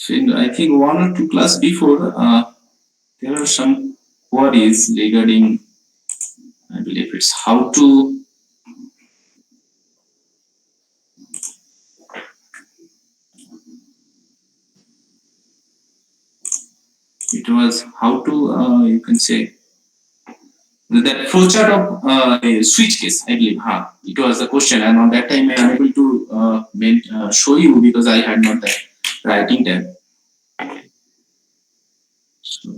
So in, I think one or two class before, there are some queries regarding, I believe it's how to, it was how to, you can say, that flowchart of a switch case, I believe. It was the question, and on that time I am able to show you because I had not that writing tab. So,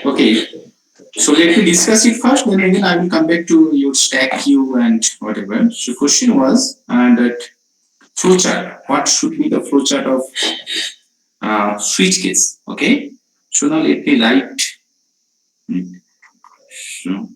okay, so let me discuss it first, then again I will come back to your stack queue and whatever. So question was that flowchart. What should be the flowchart of switch case? Okay. So now let me write. So,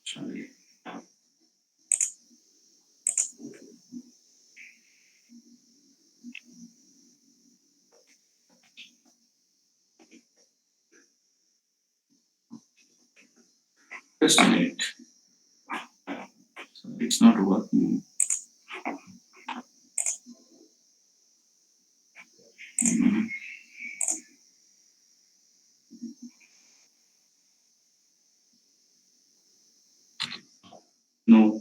sorry. Just a minute. So it's not working. Mm, no.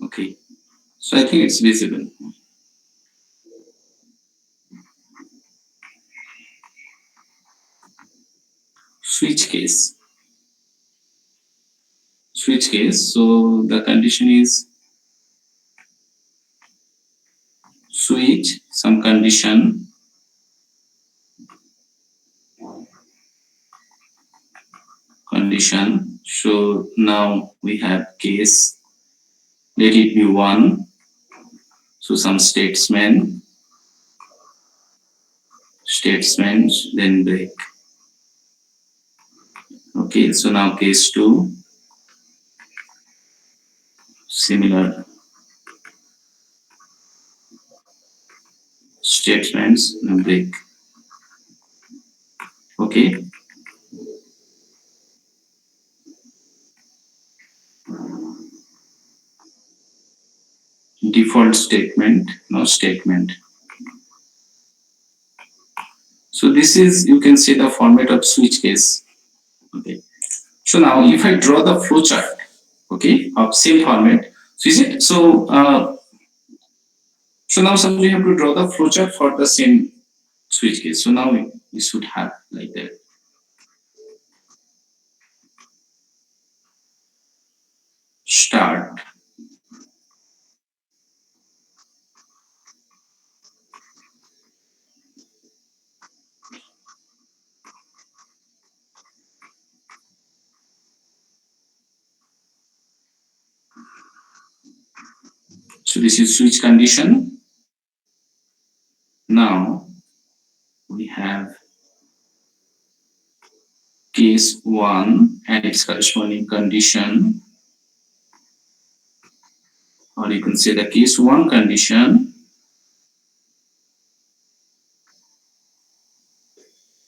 Okay. So I think it's visible. Switch case. Switch case. So the condition is switch some condition. So now we have case. Let it be one. So some statements, then break. Okay. So now case two. Similar statements, then break. Okay. Default statement, no statement. So this is, you can say, the format of switch case. Okay. So now if I draw the flowchart, okay, of same format, so is it so? So now suppose we have to draw the flowchart for the same switch case. So now we should have like that. Start. So this is switch condition. Now we have case one and its corresponding condition. or you can say the case 1 condition.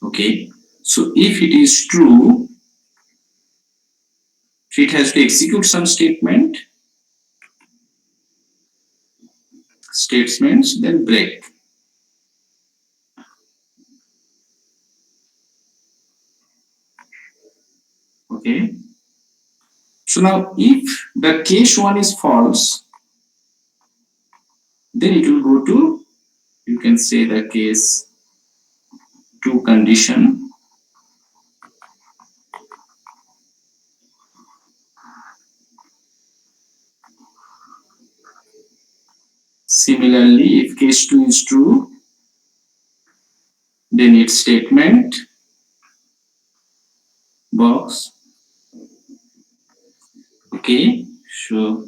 Okay, so if it is true, it has to execute some statements, then break. Okay, so now if the case 1 is false, then it will go to, you can say, the case 2 condition. Similarly, if case 2 is true, then its statement box. Okay, so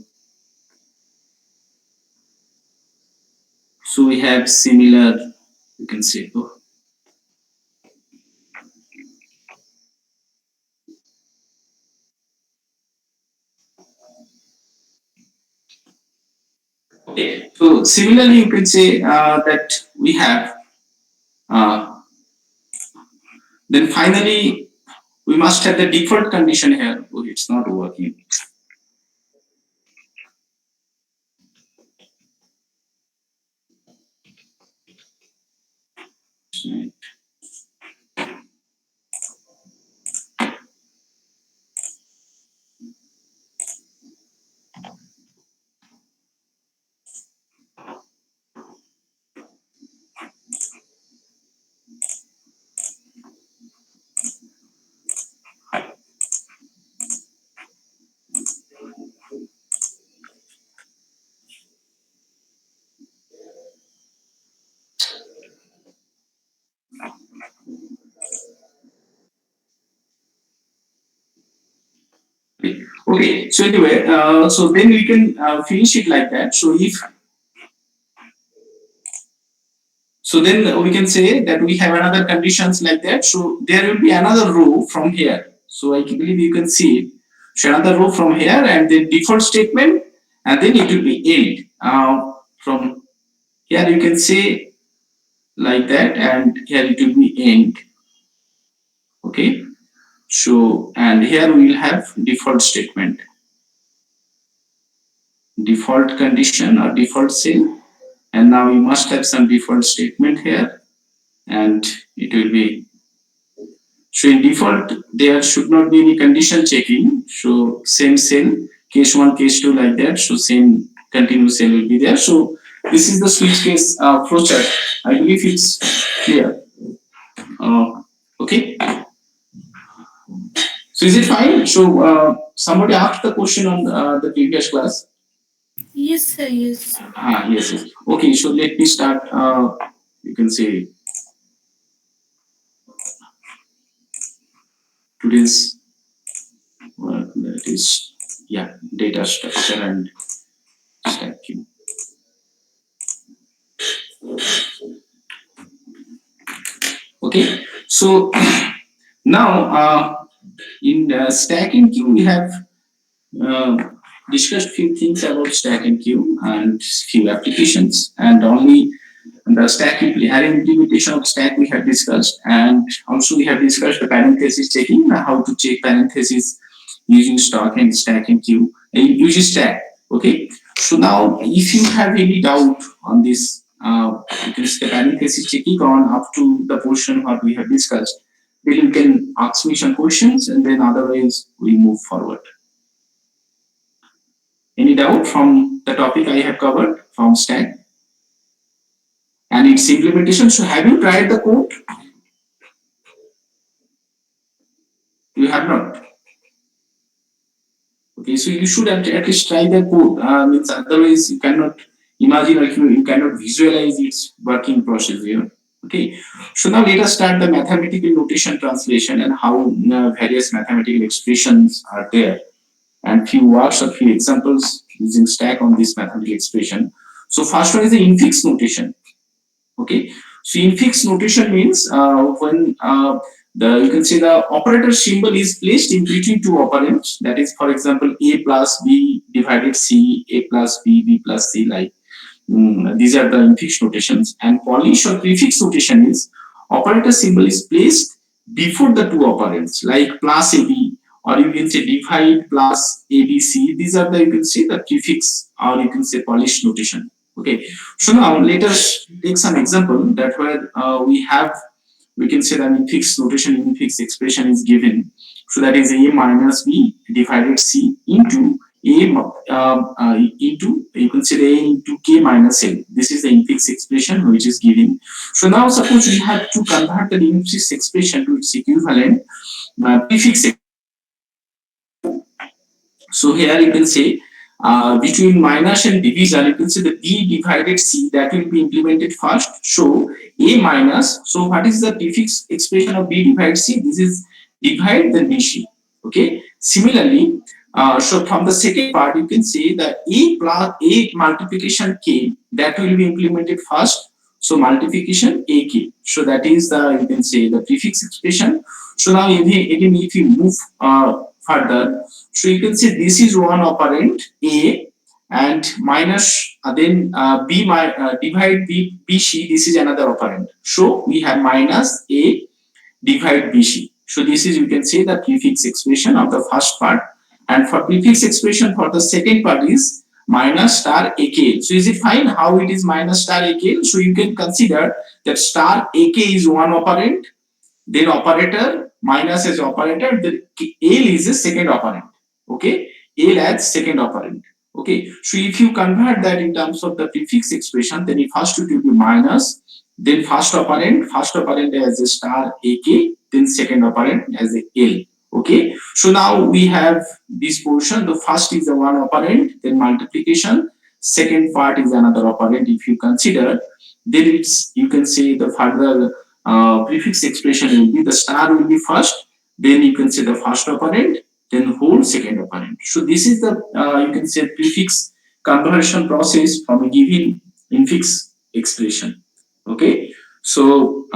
we have similar, you can say. Okay, so similarly, you can say that we have. Then finally, we must have the default condition here. Oh, it's not working. Okay, so anyway, so then we can finish it like that. So then we can say that we have another conditions like that. So there will be another row from here. So I believe you can see it. So another row from here and then default statement, and then it will be end. From here you can say like that, and here it will be end. Okay. So and here we will have default statement, default condition or default cell, and now we must have some default statement here, and it will be. So in default, there should not be any condition checking. So same cell, case 1, case 2 like that. So same continuous cell will be there. So this is the switch case flowchart. I believe it's clear. Okay. So is it fine? So somebody asked the question on the previous class. Yes, sir. Yes. Yes, yes. Okay, so let me start. You can say today's work, that is, yeah, data structure and stacking. Okay, so now in stack and queue we have uh, discussed few things about stack and queue and few applications, and only the stack implementation of stack we have discussed, and also we have discussed the parenthesis checking, how to check parenthesis using stack and queue, using stack. Okay, so now if you have any doubt on this, you can say parenthesis checking on up to the portion what we have discussed, then you can ask me some questions, and then otherwise we move forward. Any doubt from the topic I have covered from stack and its implementation? So have you tried the code? You have not. Okay, so you should at least try the code. Means otherwise you cannot imagine, or you cannot visualize its working process here. Okay, so now let us start the mathematical notation translation and how various mathematical expressions are there, and few works or few examples using stack on this mathematical expression. So first one is the infix notation. Okay, so infix notation means when you can say the operator symbol is placed in between two operands. That is, for example, a plus b divided c, a plus b, b plus c, like these are the infix notations. And polish or prefix notation is operator symbol is placed before the two operands, like plus ab, or you can say divide plus abc. These are the, you can say, the prefix, or you can say polish notation. Okay, so now let us take some example that where we have, we can say that infix notation, infix expression is given. So that is a minus b divided c into a into, you can say, a into k minus l. This is the infix expression which is given. So now suppose we have to convert the infix expression to its equivalent prefix. So here you can say between minus and division, you can say the b divided c that will be implemented first. So a minus. So what is the prefix expression of b divided c? This is divide then bc. Okay. Similarly, so from the second part, you can say that a plus a multiplication k that will be implemented first. So multiplication ak. So that is the, you can say, the prefix expression. So now again if you move further, so you can say this is one operand a, and minus then b divide b bc. This is another operand. So we have minus a divide bc. So this is, you can say, the prefix expression of the first part. And for prefix expression for the second part is minus star ak. So is it fine how it is minus star ak? So you can consider that star ak is one operand, then operator minus as operator, then L is a second operand. Okay, L as second operand. Okay, so if you convert that in terms of the prefix expression, then it first it will be minus, then first operand as a star ak, then second operand as a L. Okay, so now we have this portion. The first is the one operand, then multiplication. Second part is another operand. If you consider, then it's, you can say, the further prefix expression will be the star will be first, then you can say the first operand, then whole second operand. So this is the you can say prefix conversion process from a given infix expression. Okay, so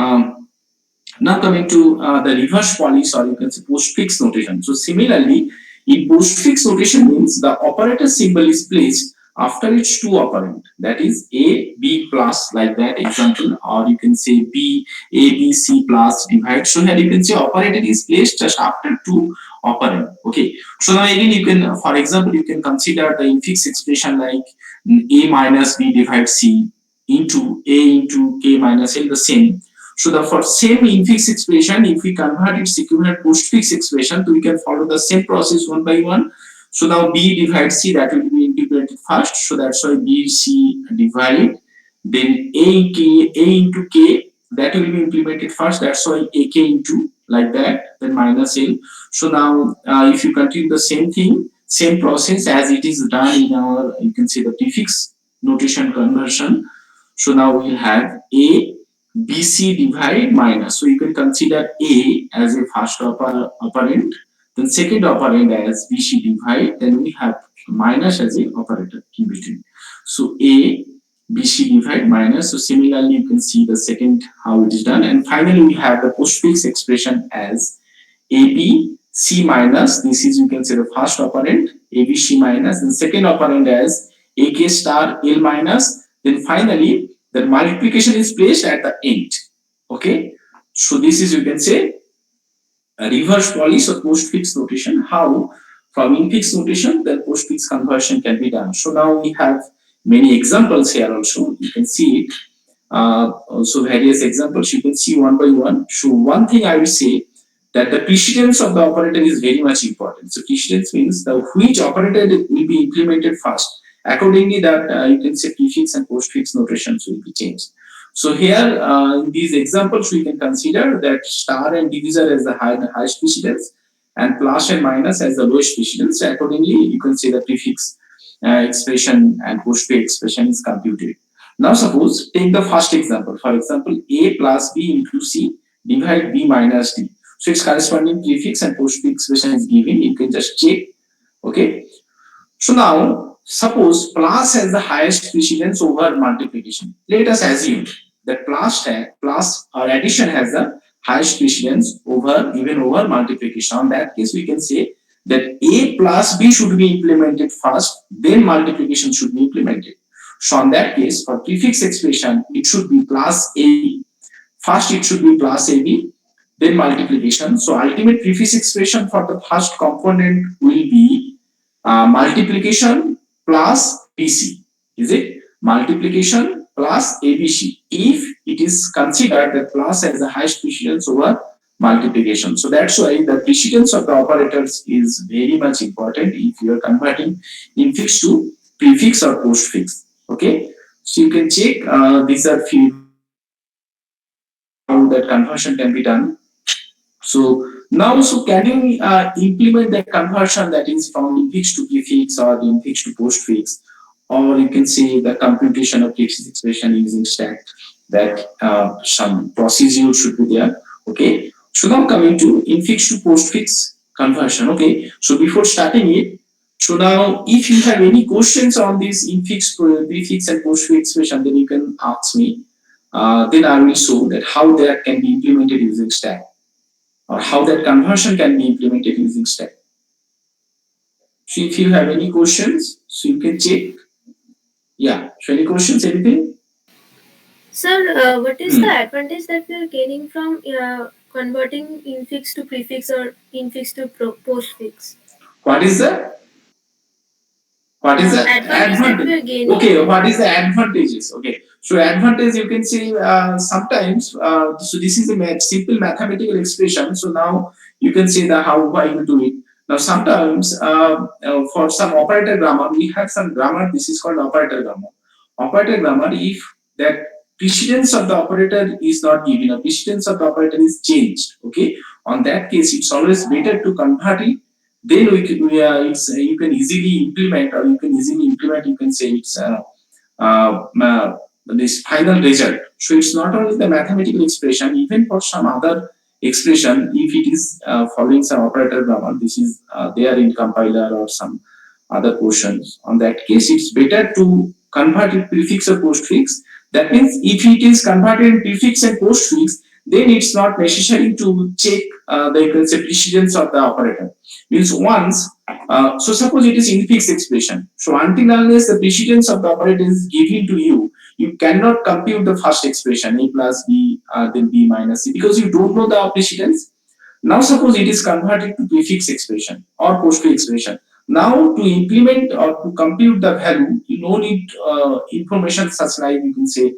now coming to the reverse polish, or you can say postfix notation. So similarly, in postfix notation means the operator symbol is placed after its two operand, that is a b plus, like that example, or you can say b a b c plus divide. So here you can say operator is placed just after two operand. Okay, so now again you can, for example, you can consider the infix expression like a minus b divide c into a into k minus l, the same. So the for same infix expression, if we convert its equivalent postfix expression, so we can follow the same process one by one. So now b divide c, that will be integrated first. So that's why b c divide, then a into k, that will be implemented first. That's why ak into, like that, then minus l. So now if you continue the same thing, same process as it is done in our, you can say, the prefix notation conversion. So now we have a BC divide minus. So you can consider A as a first operand, then second operand as BC divide, then we have minus as a operator in between. So A BC divide minus. So similarly, you can see the second how it is done, and finally we have the postfix expression as AB C minus. This is, you can say, the first operand ABC minus, and second operand as AK star L minus. Then finally the multiplication is placed at the end. Okay, so this is, you can say, a reverse polish or postfix notation. How from infix notation the postfix conversion can be done. So now we have many examples here also. You can see it. Also various examples you can see one by one. So one thing I will say, that the precedence of the operator is very much important. So precedence means the which operator will be implemented first. Accordingly, that you can say prefix and postfix notations will be changed. So here in these examples, we can consider that star and divisor as the highest precedence, and plus and minus as the lowest precedence. Accordingly, you can say the prefix expression and postfix expression is computed. Now suppose take the first example. For example, a plus b into c divide b minus d. So its corresponding prefix and postfix expression is given. You can just check. Okay. So now suppose plus has the highest precedence over multiplication. Let us assume that plus or addition has the highest precedence over even over multiplication. On that case, we can say that A plus B should be implemented first, then multiplication should be implemented. So on that case, for prefix expression, it should be plus AB. First, it should be plus AB, then multiplication. So ultimate prefix expression for the first component will be multiplication plus BC. Is it? Multiplication plus ABC if it is considered that plus has the highest precedence over multiplication. So that's why the precedence of the operators is very much important if you are converting infix to prefix or postfix. Okay, so you can check these are few how that conversion can be done. So now, so can you implement that conversion that is from infix to prefix or infix to postfix, or you can say the computation of prefix expression using stack. That some procedure should be there. Okay. So now coming to infix to postfix conversion. Okay. So before starting it, so now if you have any questions on this infix, prefix, and postfix expression, then you can ask me. Then I will show that how that can be implemented using stack or how that conversion can be implemented using stack. So if you have any questions, so you can check. Yeah. So any questions, anything? Sir, what is the Hmm. advantage that we are gaining from converting infix to prefix or infix to postfix? What is the Advantage that we advantage? are gaining. Okay, what is the advantages? Okay, so advantage you can say sometimes. So this is a simple mathematical expression. So now you can say that how I will do it. Now sometimes for some operator grammar we have some grammar. This is called operator grammar. Operator grammar if that precedence of the operator is not given, a precedence of the operator is changed. Okay, on that case it's always better to convert it, then you can easily implement or you can easily implement, you can say it's this final result. So it's not only the mathematical expression, even for some other expression, if it is following some operator grammar, this is there in compiler or some other portions. On that case, it's better to convert it prefix or postfix. That means if it is converted in prefix and postfix, then it's not necessary to check the, you can say, precedence of the operator. Means once, so suppose it is infix expression. So until unless the precedence of the operator is given to you, you cannot compute the first expression a plus b then b minus c because you don't know the precedence. Now suppose it is converted to prefix expression or postfix expression. Now to implement or to compute the value, you no need information such like you can say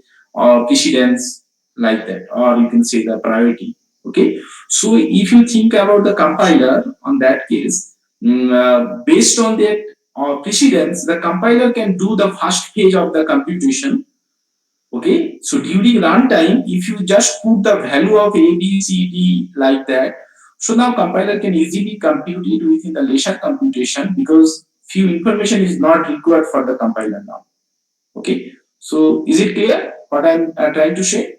precedence like that, or you can say the priority. Okay, so if you think about the compiler on that case, based on that precedence, the compiler can do the first phase of the computation. Okay, so during runtime, if you just put the value of A, B, C, D like that, so now compiler can easily compute it within the lesser computation because few information is not required for the compiler now. Okay, so is it clear what I'm trying to say?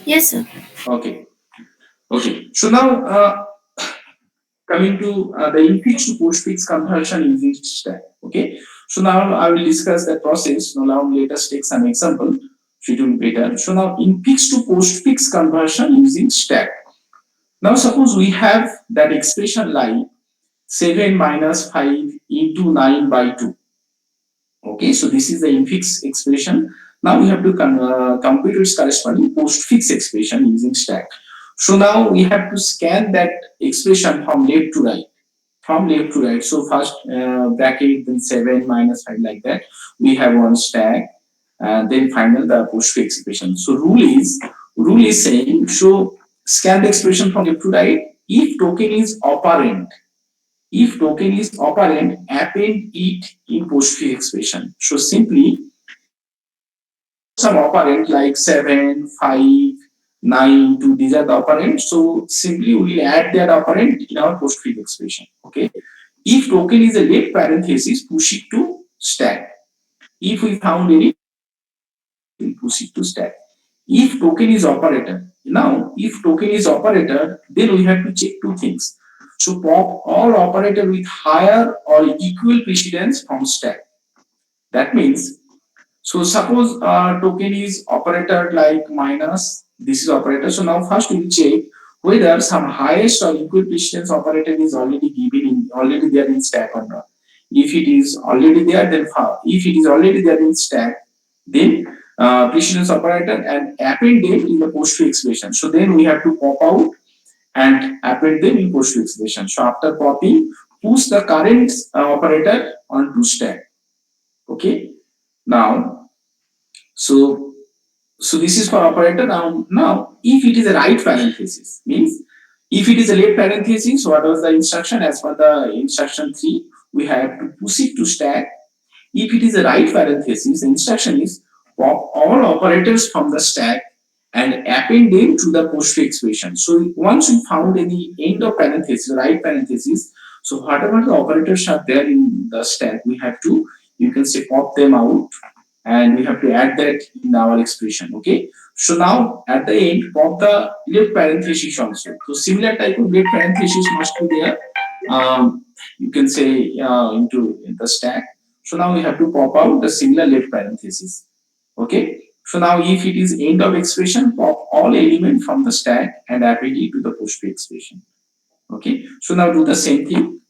Yes, sir. Okay, okay. So now coming to the infix to postfix conversion using stack. Okay, so now I will discuss the process. Now let us take some example. Should do better. So now infix to postfix conversion using stack. Now suppose we have that expression like 7 minus 5 into 9 by 2. Okay, so this is the infix expression. Now we have to compute its corresponding postfix expression using stack. So now we have to scan that expression from left to right. From left to right. So first bracket, then 7 minus 5 like that. We have one stack, and then final the postfix expression. So rule is saying so scan the expression from left to right. If token is operand, append it in postfix expression. So simply some operand like 7, 5, 9, 2, these are the operands. So simply we will add that operand in our postfix expression. Okay. If token is a left parenthesis, push it to stack. If we found any, we push it to stack. If token is operator, now if token is operator, then we have to check two things. So pop all operator with higher or equal precedence from stack. That means, so suppose token is operator like minus This is operator. So now first we will check whether some highest or equal precedence operator is already given in already there in stack or not. If it is already there, then if it is already there in stack, then precedence operator and append them in the post expression. So then we have to pop out and append them in post expression. So after popping, push the current operator onto stack. Okay. Now, so this is for operator. Now if it is a right parenthesis, means if it is a left parenthesis, what was the instruction? As per the instruction 3, we have to push it to stack. If it is a right parenthesis, the instruction is pop all operators from the stack and append them to the post expression. So once we found any end of parenthesis, right parenthesis, so whatever the operators are there in the stack, we have to, you can say, pop them out, and we have to add that in our expression. Okay. So now at the end, pop the left parenthesis also. So similar type of left parenthesis must be there. You can say into the stack. So now we have to pop out the similar left parenthesis. Okay. So now if it is end of expression, pop all element from the stack and append it to the post expression. Okay. So now do the same thing.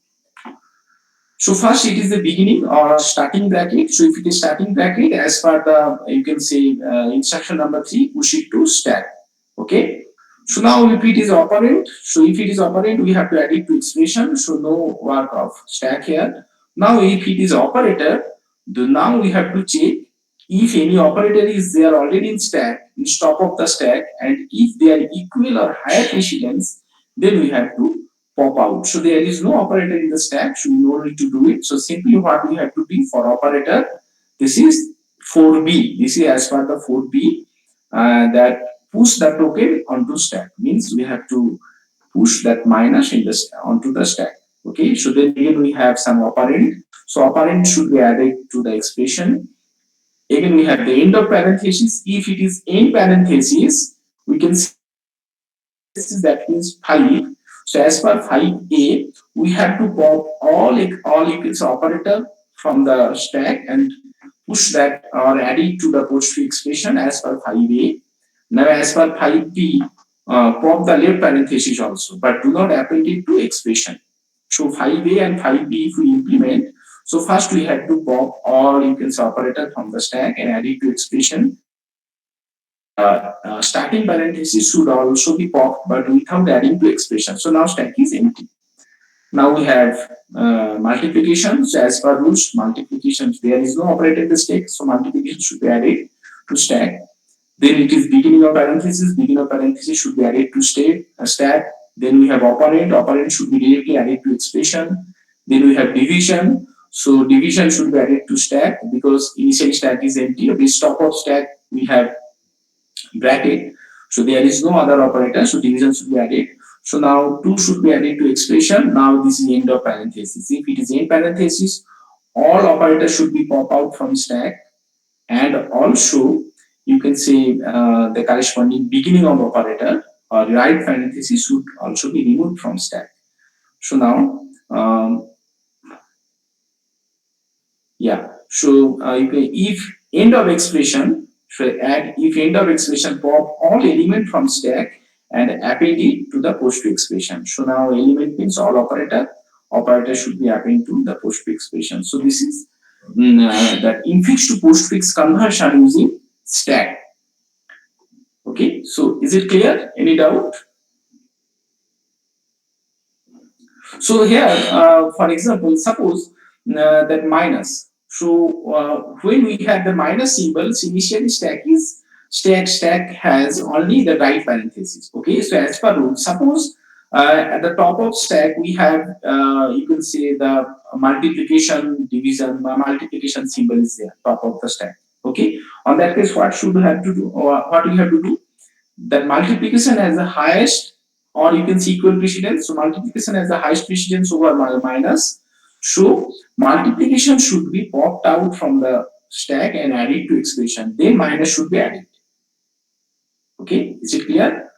So first it is the beginning or starting bracket. So if it is starting bracket, as per the, you can say instruction number 3, push it to stack. Okay. So now if it is operand, so if it is operand, we have to add it to expression. So no work of stack here. Now if it is operator, then now we have to check if any operator is there already in stack, in top of the stack, and if they are equal or higher precedence, then we have to pop out. So there is no operator in the stack, so we no need to do it. So simply what we have to do for operator, this is 4b. This is as per the 4b that push the token onto stack. Means we have to push that minus in the onto the stack. Okay, so then again we have some operand. So operand should be added to the expression. Again we have the end of parenthesis. If it is end parenthesis, we can see that means 5. So as per 5a, we have to pop all equals operator from the stack and push that or add it to the post expression as per 5a. Now as per 5b, pop the left parenthesis also, but do not append it to expression. So 5a and 5b if we implement, so first we have to pop all equals operator from the stack and add it to expression. Starting parenthesis should also be popped, but without adding to expression. So now stack is empty. Now we have multiplication. So as per rules, multiplication, there is no operator in the stack, so multiplication should be added to stack. Then it is beginning of parenthesis should be added to stack. Then we have operand should be directly added to expression. Then we have division. So division should be added to stack because initial stack is empty. At the top of stack we have bracket. So there is no other operator, so division should be added. So now 2 should be added to expression. Now this is end of parenthesis. If it is end parenthesis, all operators should be pop out from stack, and also you can say the corresponding beginning of operator or right parenthesis should also be removed from stack. So now so you can, if end of expression, so add if end of expression, pop all element from stack and append it to the post expression. So now element means all operator should be append to the post expression. So this is that infix to postfix conversion using stack. Okay, so is it clear? Any doubt? So here, for example, suppose that minus. So when we have the minus symbols, initially stack has only the right parenthesis. Okay, so as per rule, suppose at the top of stack we have you can say the multiplication division multiplication symbol is there top of the stack. Okay, on that case, what should we have to do, or what we have to do? That multiplication has the highest, or you can see equal precedence. So multiplication has the highest precedence over minus. So multiplication should be popped out from the stack and added to expression. Then minus should be added. Okay, is it clear?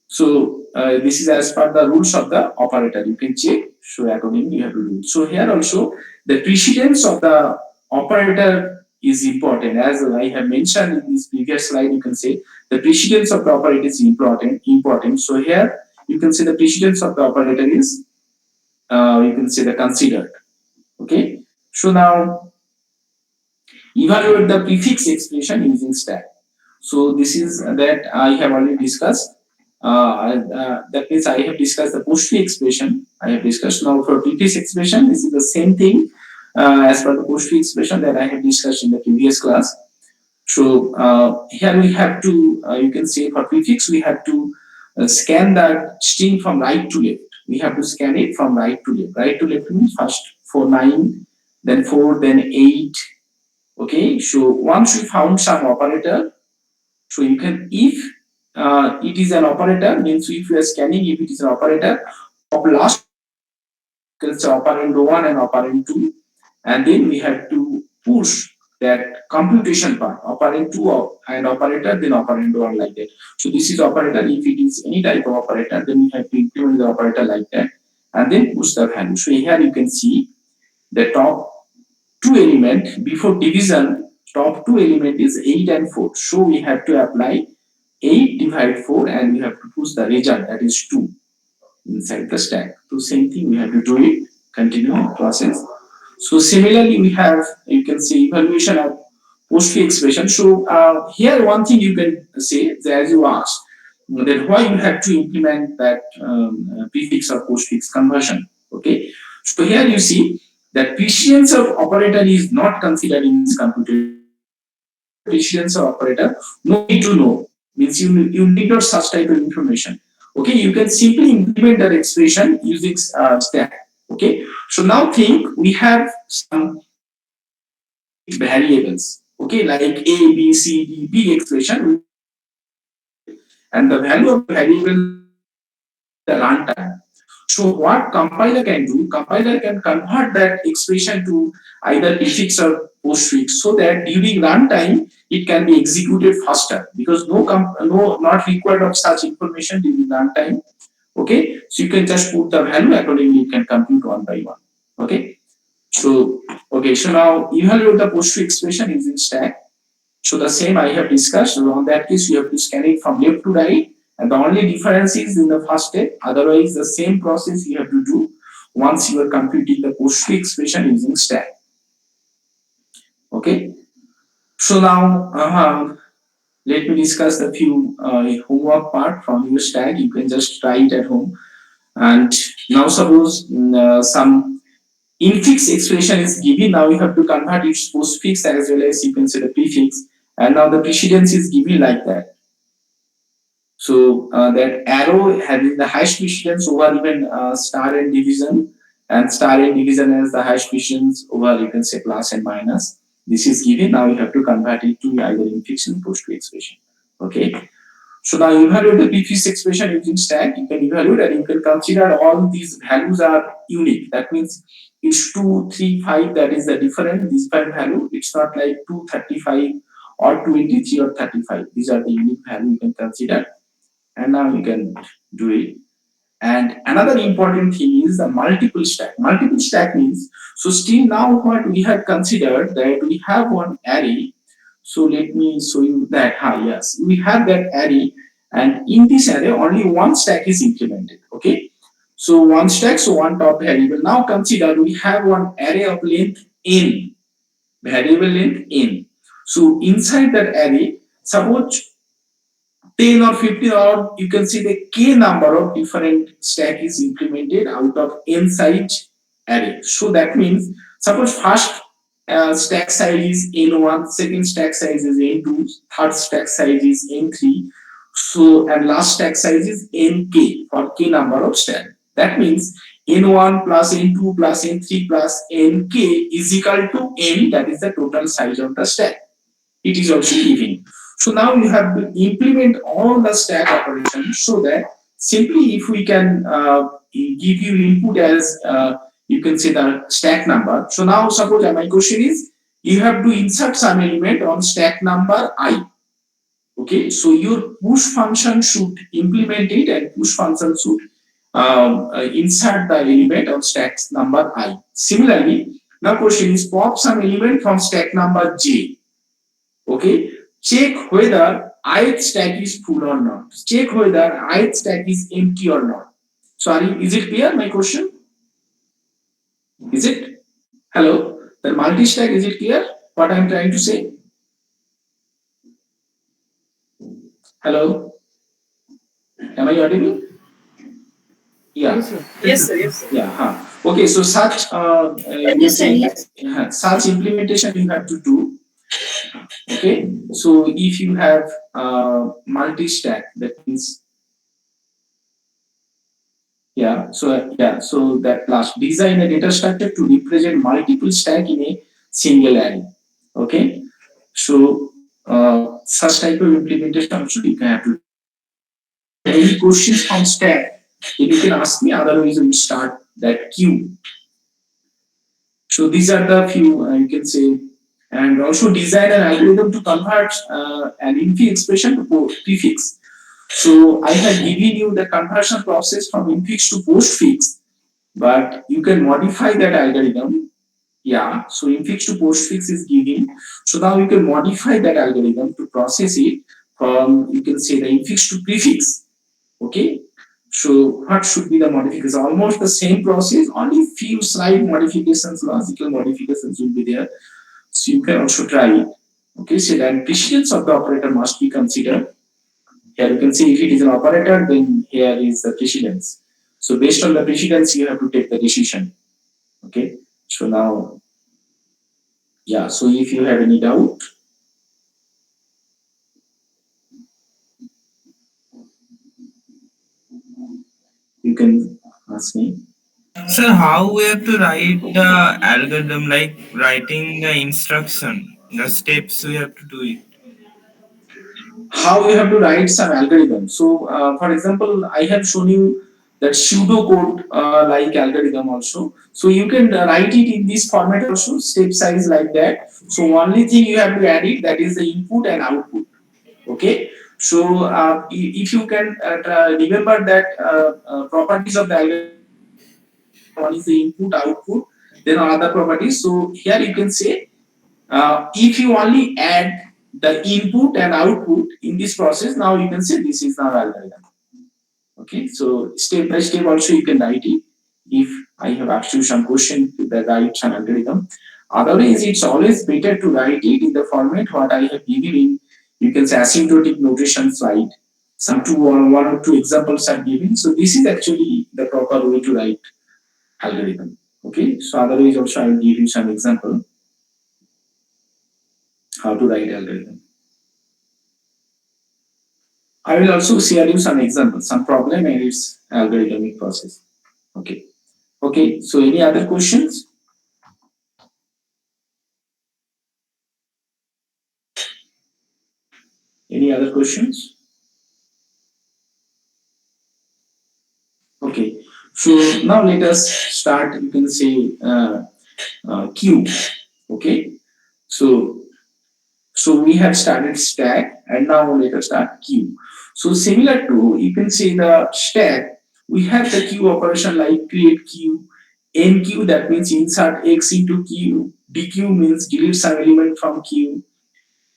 So this is as per the rules of the operator. You can check. So accordingly you have to do it. So here also the precedence of the operator is important. As I have mentioned in this previous slide, you can say the precedence of the operator is important. So here you can say the precedence of the operator is you can say the considered. Okay. So now evaluate the prefix expression using stack. So this is that I have already discussed. That means I have discussed the postfix expression. I have discussed now for prefix expression. This is the same thing as for the postfix expression that I have discussed in the previous class. So here we have to, you can say for prefix, we have to scan the string from right to left. We have to scan it from right to left. Right to left means first 9, then 4, then 8. Okay, so once we found some operator, so you can, if it is an operator, means if you are scanning, if it is an operator of last, it's operand 1 and operand 2, and then we have to push that computation part, operand 2 and operator, then operand 1 like that. So this is operator. If it is any type of operator, then we have to implement the operator like that, and then push the value. So here you can see the top two element before division. Top two element is 8 and 4. So we have to apply 8 divide 4 and we have to push the result, that is 2, inside the stack. So same thing we have to do it, continue process. So similarly we have, you can say evaluation of postfix expression. So here one thing you can say, as you asked, that why you have to implement that prefix or postfix conversion. Okay, so here you see that precedence of operator is not considered in this computation. Precedence of operator, no need to know, means you need not such type of information. Okay, you can simply implement that expression using stack. Okay, so now think we have some variables. Okay, like a, b, c, d, b expression, and the value of variable the runtime. So what compiler can do? Compiler can convert that expression to either prefix or postfix, so that during runtime it can be executed faster, because no not required of such information during runtime. Okay, so you can just put the value accordingly. You can compute one by one. Okay, so so now evaluate the postfix expression using stack. So the same I have discussed. So on that case, you have to scan it from left to right, and the only difference is in the first step. Otherwise, the same process you have to do once you are computing the postfix expression using stack. Okay. So now let me discuss the few homework part from your stack. You can just try it at home. And now suppose some infix expression is given. Now you have to convert its postfix as well as you can say the prefix. And now the precedence is given like that. So that arrow having the highest precedence over even star and division, and star and division as the highest precedence over, you can say, plus and minus. This is given. Now you have to convert it to either infix and postfix expression. Okay. So now you evaluate the prefix expression using stack. You can evaluate and you can consider all these values are unique. That means it's 2, 3, 5. That is the difference. This 5 value. It's not like 235 or 23 or 35. These are the unique value you can consider. And now you can do it. And another important thing is the multiple stack. Multiple stack means, so still now what we have considered, that we have one array. So let me show you that. Yes, we have that array, and in this array only one stack is implemented. Okay, so one stack, so one top variable. Now consider we have one array of length n, variable length n. So inside that array, suppose 10 or 15, or you can see the k number of different stack is implemented out of n size array. So that means suppose first stack size is n1, second stack size is n2, third stack size is n3, so and last stack size is nk for k number of stack. That means n1 plus n2 plus n3 plus nk is equal to n, that is the total size of the stack. It is also given. So now you have to implement all the stack operations, so that simply if we can give you input as you can say the stack number. So now suppose my question is, you have to insert some element on stack number I. Okay, so your push function should implement it, and push function should insert the element on stack number I. Similarly, Now question is pop some element from stack number J. Okay, check whether ith stack is full or not. Check whether ith stack is empty or not. Sorry, is it clear my question? Is it? Hello? The multi-stack, is it clear what I am trying to say? Hello? Am I audible? Yeah. Yes, sir. Yes, sir. Yes, sir. Yeah. Okay. So such you Yes, sir, say, yes. such implementation you have to do. Okay. So if you have multi-stack, that means So that last design a data structure to represent multiple stack in a single array. Okay. So such type of implementation also you can have to. Any questions from stack? If you can ask me, otherwise we will start that queue. So these are the few you can say, and also design an algorithm to convert an infix expression to prefix. So I have given you the conversion process from infix to postfix, but you can modify that algorithm. Yeah, so infix to postfix is given. So now you can modify that algorithm to process it from, you can say, the infix to prefix. Okay, so what should be the modification? Almost the same process, only few slight modifications, logical modifications will be there. So you can also try it. Okay, so then precedence of the operator must be considered. Here you can see if it is an operator, then here is the precedence. So based on the precedence, you have to take the decision. Okay, so now, yeah, so if you have any doubt, you can ask me. Sir, how we have to write the algorithm, like writing the instruction, the steps we have to do it. How you have to write some algorithm. So, for example, I have shown you that pseudo code like algorithm also. So you can write it in this format also, step size like that. So only thing you have to add it, that is the input and output. Okay. So if you can remember that properties of the algorithm, one is the input output, then other properties. So here you can say if you only add the input and output in this process, now you can say this is now algorithm. Okay, so step by step also you can write it. If I have asked you some question to the write some algorithm, otherwise it's always better to write it in the format what I have given in, you can say, asymptotic notation slide. Some one or two examples are given. So this is actually the proper way to write algorithm. Okay, so otherwise also I will give you some example how to write algorithm. I will also share you some examples, some problem and its algorithmic process. Okay. Okay. So any other questions? Any other questions? Okay. So now let us start. You can say queue. Okay. So we have started stack and now let us start queue. So similar to, you can say, the stack, we have the queue operation like create queue, enqueue, that means insert x into queue, dequeue means delete some element from queue,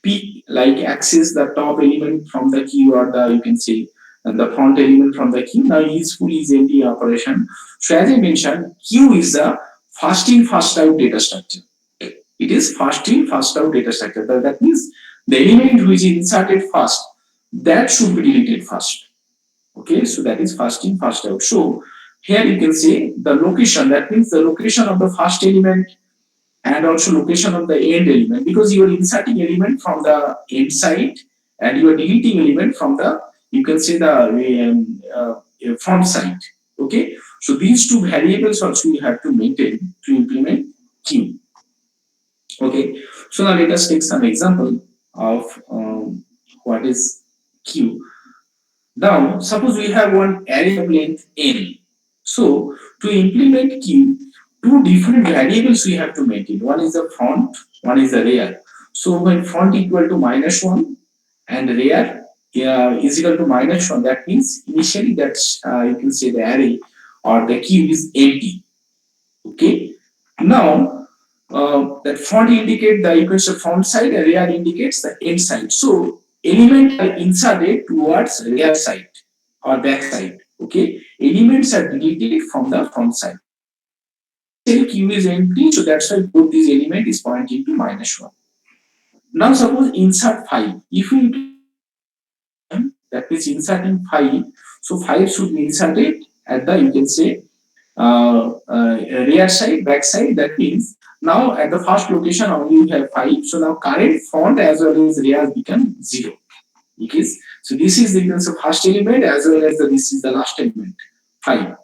p like access the top element from the queue, or the, you can say, the front element from the queue. Now useful is empty operation. So as I mentioned, queue is the first in first out data structure. It is first in first out data structure. That means the element which is inserted first, that should be deleted first. Okay, so that is first in first out. So here you can say the location, that means the location of the first element and also location of the end element, because you are inserting element from the end side and you are deleting element from the, you can say, the front side. Okay, so these two variables also you have to maintain to implement queue. Okay, so now let us take some example of what is queue. Now, suppose we have one array of length n. So, to implement queue, two different variables we have to maintain. One is the front, one is the rear. So, when front equal to -1 and rear is equal to -1, that means initially that's you can say the array or the queue is empty. Okay. Now, that front indicate the equation front side and rear indicates the end side. So elements are inserted towards rear side or back side. Okay, elements are deleted from the front side. Cell Q is empty, so that's why both these element is pointing to -1. Now suppose insert 5. If we that means inserting 5, so 5 should be inserted at the, you can say, rear side, back side. That means now at the first location only you have 5. So now current front as well as rear become 0. Okay. So this is the first element as well as this is the last element 5.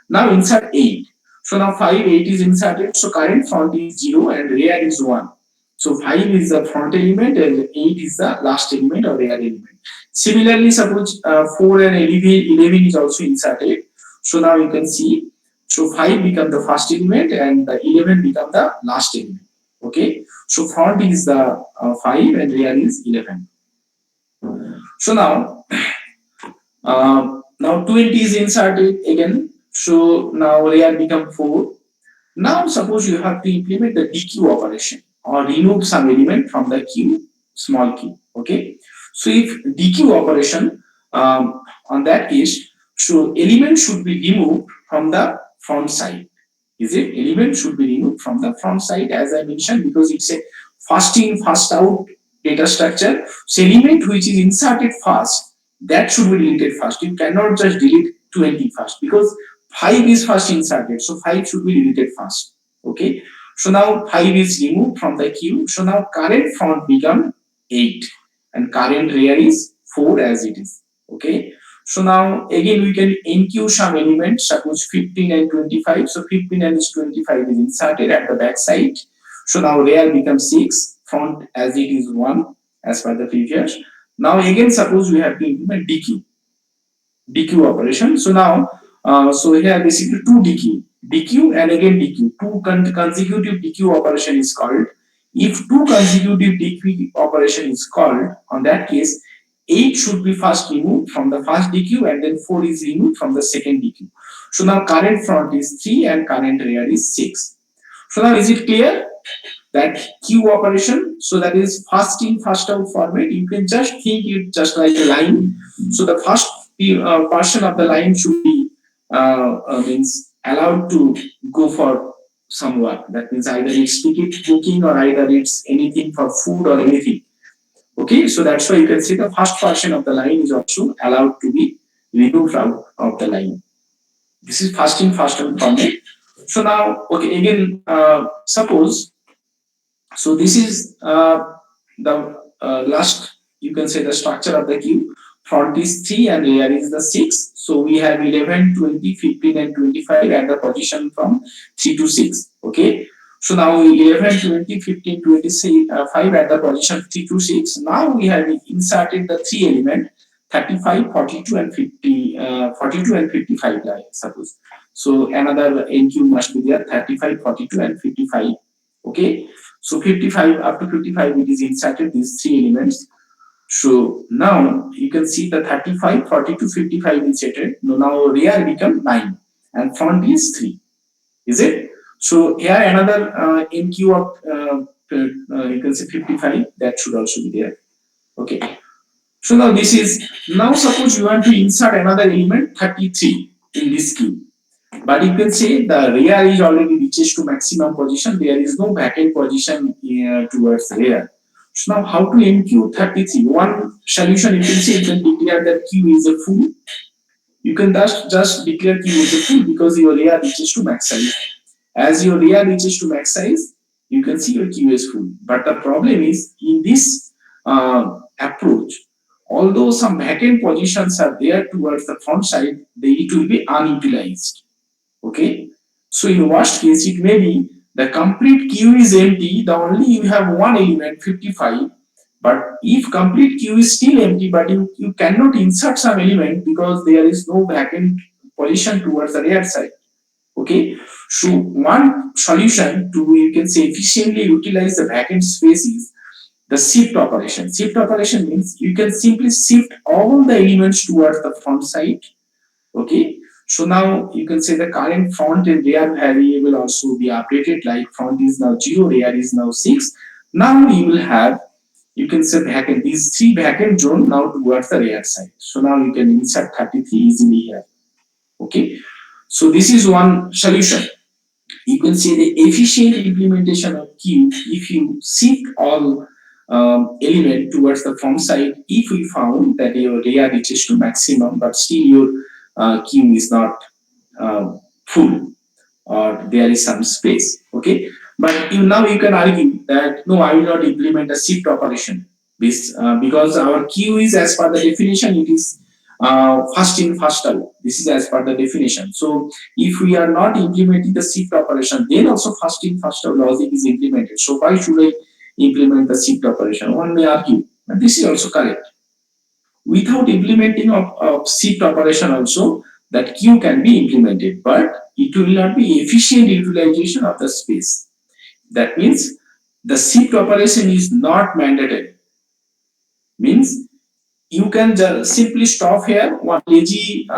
Now insert 8. So now 5, 8 is inserted. So current front is 0 and rear is 1. So 5 is the front element and 8 is the last element or rear element. Similarly, suppose 4 and 11 is also inserted. So now you can see, so 5 become the first element and the 11 become the last element. Okay. So front is the 5 and rear is 11. So now 20 is inserted again. So now rear become 4. Now suppose you have to implement the DQ operation or remove some element from the queue, small q. Okay. So if DQ operation, on that case, so element should be removed from the front side. Is it? Element should be removed from the front side as I mentioned because it's a first in first out data structure. So element which is inserted first, that should be deleted first. You cannot just delete 20 first because 5 is first inserted. So 5 should be deleted first. Okay. So now 5 is removed from the queue. So now current front become 8 and current rear is 4 as it is. Okay. So now again we can enqueue some elements, suppose 15 and 25. So 15 and 25 is inserted at the back side. So now rear becomes 6, front as it is 1 as per the previous. Now again suppose we have to implement DQ operation. So now so here basically 2 DQ and again DQ. 2 consecutive DQ operation is called. If 2 consecutive DQ operation is called, on that case 8 should be first removed from the first DQ and then 4 is removed from the second DQ. So now current front is 3 and current rear is 6. So now is it clear that Q operation? So that is first in first out format. You can just think it just like a line. So the first portion of the line should be means allowed to go for some work. That means either it's ticket booking or either it's anything for food or anything. Okay, so that's why you can see the first portion of the line is also allowed to be removed out of the line. This is first in first out format. So now, okay, again, suppose, so this is the last, you can say the structure of the queue. Front is 3 and rear is the 6. So we have 11, 20, 15 and 25 at the position from 3 to 6. Okay. So now 11, 20, 15, 25 at the position 3 to 6. Now we have inserted the 3 element 35, 42 and 50, 42 and 55 like suppose. So another NQ must be there 35, 42 and 55. Okay. So 55 up to 55 it is inserted these 3 elements. So now you can see the 35, 42, 55 inserted. Now rear become 9 and front is 3. Is it? So here another NQ of you can say 55 that should also be there. Okay. So now this is, now suppose you want to insert another element 33 in this queue. But you can say the rear is already reaches to maximum position. There is no vacant position towards rear. So now how to NQ 33? One solution you can say you can declare that Q is a full. You can just declare Q is a full because your rear reaches to max size. As your rear reaches to max size, you can see your Q is full. But the problem is in this approach, although some vacant positions are there towards the front side, it will be unutilized. Okay. So in worst case, it may be the complete queue is empty, the only you have one element 55. But if complete queue is still empty, but you cannot insert some element because there is no vacant position towards the rear side. Okay. So one solution to, you can say, efficiently utilize the vacant space is the shift operation. Shift operation means you can simply shift all the elements towards the front side. Okay. So now you can say the current front and rear variable also be updated, like front is now 0, rear is now 6. Now you will have, you can say vacant, these three vacant zone now towards the rear side. So now you can insert 33 easily here. Okay. So this is one solution. You can say the efficient implementation of queue if you shift all element towards the front side. If we found that your rear reaches to maximum but still your queue is not full or there is some space, okay, but you now you can argue that no, I will not implement a shift operation because our queue is, as per the definition, it is first in first out. This is as per the definition. So if we are not implementing the shift operation, then also first in first out logic is implemented. So why should I implement the shift operation? One may argue, and this is also correct. Without implementing of shift operation also, that queue can be implemented, but it will not be efficient utilization of the space. That means the shift operation is not mandatory. Means you can just simply stop here. One lazy,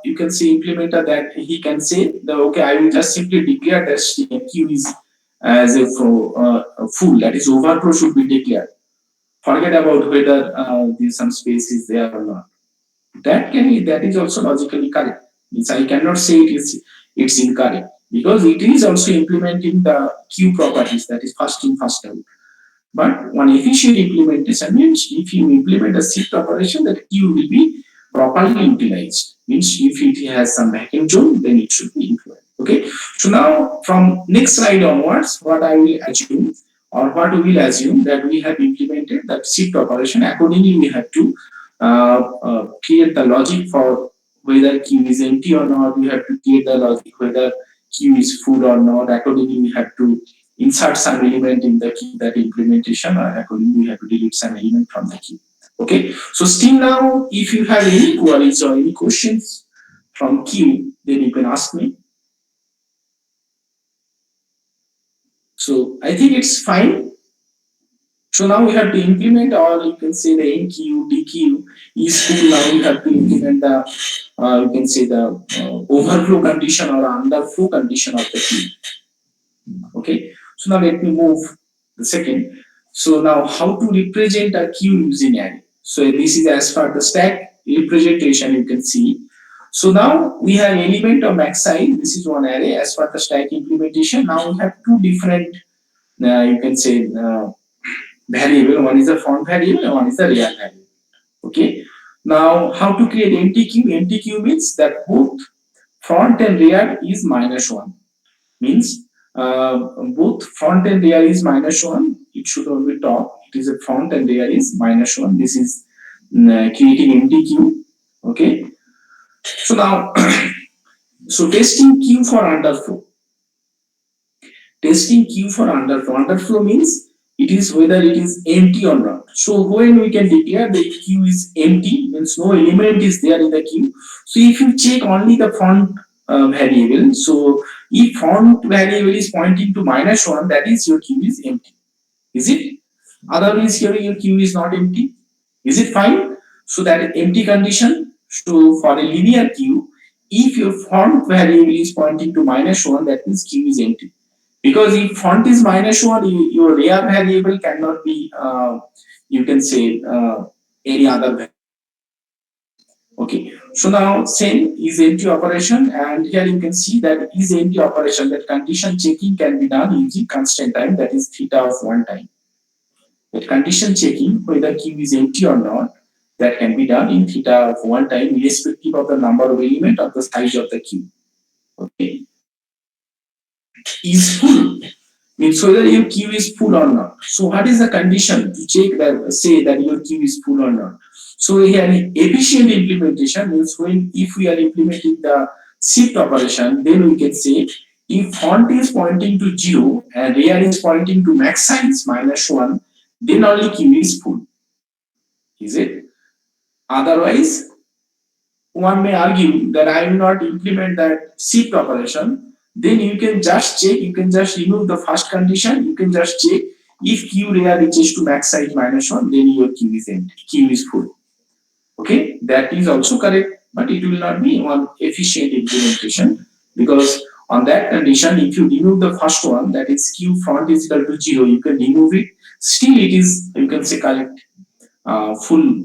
you can say implementer, that he can say that okay, I will just simply declare that queue is as a full, that is overflow should be declared. Forget about whether there's some space is there or not. That is also logically correct. Means I cannot say it's incorrect because it is also implementing the queue properties, that is first in first out. But one efficient implementation means if you implement a shift operation, that queue will be properly utilized. Means if it has some vacant zone, then it should be implemented. Okay. So now from next slide onwards, what I will assume or what we will assume that we have implemented that shift operation. Accordingly, we have to create the logic for whether queue is empty or not. We have to create the logic whether queue is full or not. Accordingly, we have to insert some element in the queue, that implementation, or accordingly we have to delete some element from the queue. Okay. So still now, if you have any queries or any questions from queue, then you can ask me. So I think it's fine. So now we have to implement, or you can say the NQ, DQ is full. Now we have to implement the, you can say the overflow condition or underflow condition of the queue. Okay. So now let me move the second. So now how to represent a queue using array. So this is as per the stack representation you can see. So now we have element of max size. This is one array as per the stack implementation. Now we have two different, you can say variable. One is the front variable and one is the rear variable. Okay. Now how to create empty queue? Empty queue means that both front and rear is -1. Means both front and rear is -1. It should all be top. It is a front and rear is -1. This is creating empty queue. Okay. So now, so testing queue for underflow. Testing queue for underflow. Underflow means it is whether it is empty or not. So when we can declare the queue is empty, means no element is there in the queue. So if you check only the front variable, so if front variable is pointing to -1, that is your queue is empty. Is it? Otherwise here your queue is not empty. Is it fine? So that empty condition. So for a linear queue, if your front variable is pointing to -1, that means queue is empty. Because if front is -1, your rear variable cannot be, you can say, any other variable. Okay. So now same is empty operation, and here you can see that is empty operation. That condition checking can be done using constant time, that is theta of 1 time. That condition checking whether queue is empty or not, that can be done in theta of 1 time, irrespective of the number of element of the size of the queue. Okay. Is full means whether your queue is full or not. So what is the condition to check that, say that your queue is full or not? So here efficient implementation means when if we are implementing the shift operation, then we can say if front is pointing to 0 and rear is pointing to max size -1, then only queue is full. Is it? Otherwise, one may argue that I will not implement that shift operation. Then you can just check, you can just remove the first condition, you can just check if queue rear reaches to max size -1, then your queue is empty, queue is full. Okay, that is also correct. but it will not be one efficient implementation, because on that condition, if you remove the first one, that is q front is equal to 0, you can remove it. Still, it is, you can say, correct full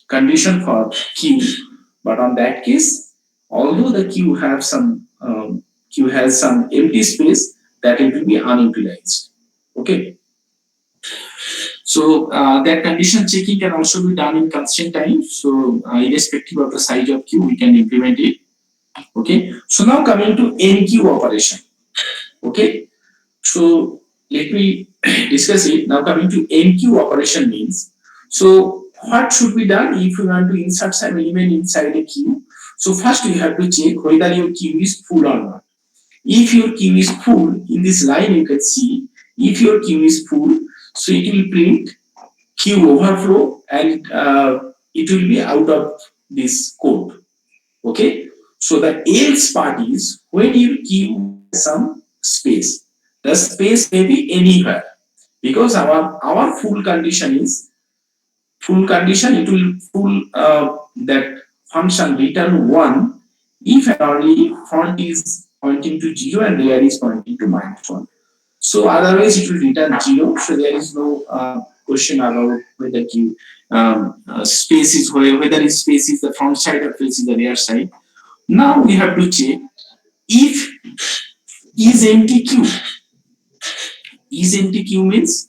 condition for q. But on that case, although the q have some q has some empty space, that it will be unutilized. Okay. So that condition checking can also be done in constant time. So irrespective of the size of q, we can implement it. Okay. So now coming to NQ operation. Okay. So let me discuss it. Now coming to NQ operation means, so what should be done if you want to insert some element inside a queue? So first you have to check whether your queue is full or not. If your queue is full, in this line you can see, if your queue is full, so it will print queue overflow, and it will be out of this code. Okay. So the else part is when your queue has some space. The space may be anywhere, because our full condition is full condition. It will full that function return 1 if and only font is pointing to 0 and layer is pointing to -1. So otherwise it will return 0. So there is no question about whether queue space is whether is space is the front side or space is the rear side. Now we have to check if is empty queue. Is empty queue means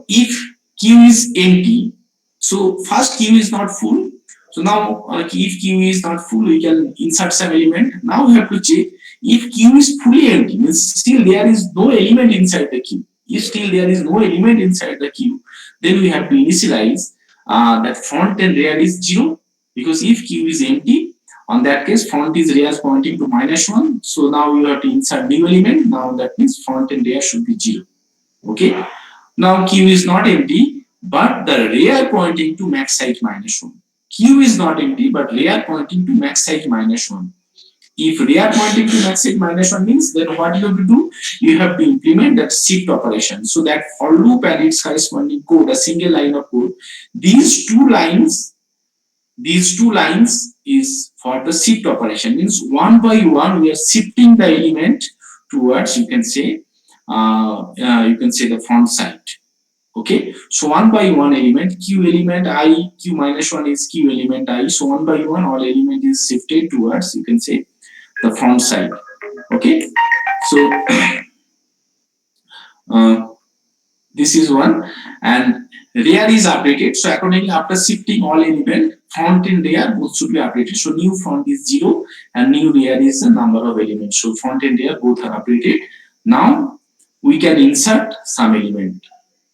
if queue is empty, so first queue is not full. So now if queue is not full, we can insert some element. Now we have to check if queue is fully empty, means still there is no element inside the queue. If still there is no element inside the queue, then we have to initialize that front and rear is 0, because if queue is empty, on that case front is rear is pointing to -1. So now you have to insert new element. Now that means front and rear should be 0. Okay. Now queue is not empty, but the rear pointing to max size -1. Queue is not empty, but rear pointing to max size -1. If rear pointing to max size -1 means, then what you have to do? You have to implement that shift operation. So that for loop and its corresponding code, a single line of code. These two lines is for the shift operation. Means one by one we are shifting the element towards, you can say the front side. Okay, so one by one element, q element I, q -1 is q element I. So one by one all element is shifted towards, you can say, the front side. Okay, so this is one, and rear is updated. So accordingly, after shifting all element, front and rear both should be updated. So new front is 0 and new rear is the number of elements. So front and rear both are updated. Now we can insert some element.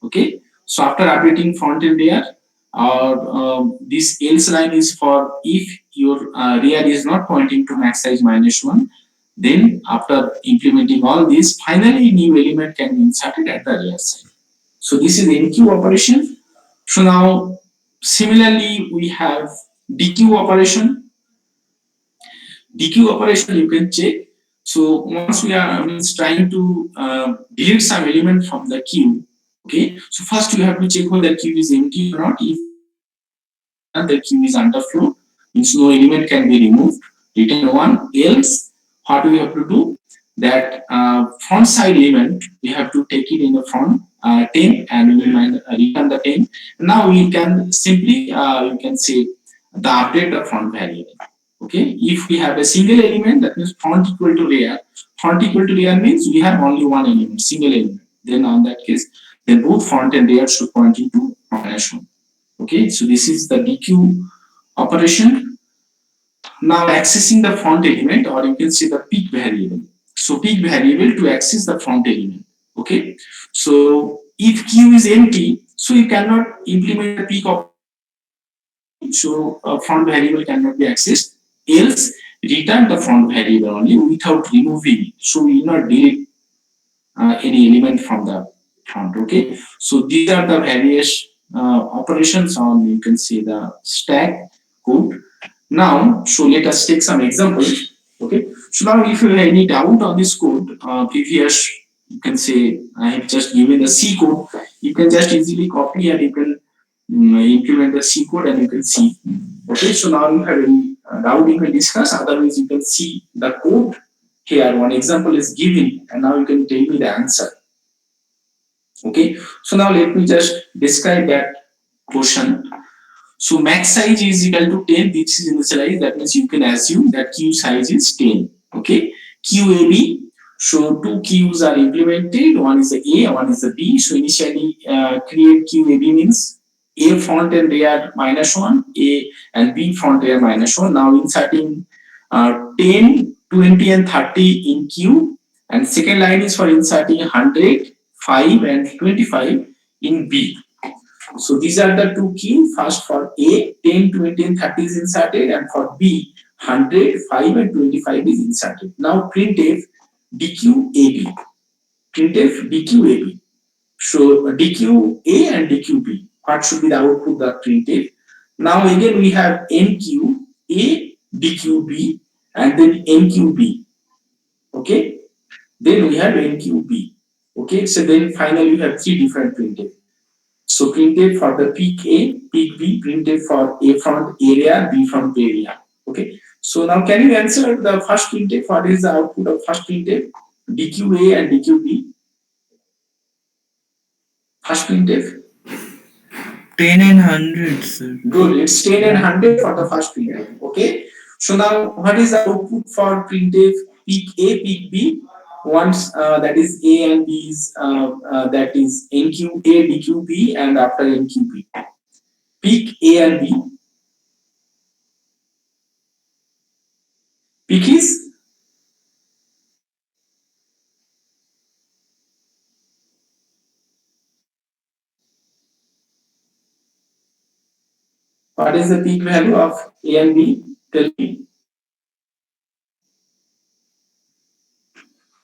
Okay, so after updating front and rear, this else line is for if your rear is not pointing to max size -1. Then after implementing all this, finally new element can be inserted at the rear side. So this is NQ operation. So now similarly we have DQ operation. DQ operation you can check. So once we are trying to delete some element from the queue. Okay, so first you have to check whether queue is empty or not. If the queue is underflow, means no element can be removed, return 1. Else what we have to do, that front side element we have to take it in the front 10 and we return the 10. Now we can simply you can say the update the front variable. Okay, if we have a single element, that means front equal to rear. Front equal to rear means we have only one element, single element. Then on that case, then both front and rear should point into -1. Okay, so this is the DQ operation. Now accessing the front element, or you can say the peak variable. So peak variable to access the front element. Okay, so if queue is empty, so you cannot implement the peak operation. So front variable cannot be accessed. Else return the front variable only without removing it. So we will not delete any element from the front. Okay, so these are the various operations on, you can say, the stack code. Now, so let us take some examples. Okay, so now if you have any doubt on this code, previous, you can say I have just given the C code. You can just easily copy and you can implement the C code and you can see. Okay, so now you have any doubt you can discuss. Otherwise, you can see the code here. One example is given, and now you can tell me the answer. Okay, so now let me just describe that question. So max size is equal to 10. This is initialized. That means you can assume that queue size is 10. Okay. QAB. So two queues are implemented. One is the A, one is the B. So initially create QAB means A front and rear minus 1, A and B front rear minus 1. Now inserting 10, 20 and 30 in Q. And second line is for inserting 100, 5 and 25 in B. So these are the two keys. First for A, 10, 20 and 30 is inserted, and for B, 100, 5 and 25 is inserted. Now printf DQAB. Printf DQAB. So DQA and DQB. What should be the output of printf? Now again we have NQA, DQB, and then NQB. Okay. Then we have NQB. Okay. So then finally you have three different printf. So printf for the peak A, peak B, printf for A front area, B front area. Okay. So now can you answer the first printf? What is the output of first printf? DQA and DQB. First printf. 10 and 100, sir. Good. It's 10 and 100 for the first printf. Okay. So now what is the output for printf peak A, peak B? Once that is A and B is that is NQA, DQB, and after NQB. Peak A and B. Peak is what is the peak value of A and B? Tell me.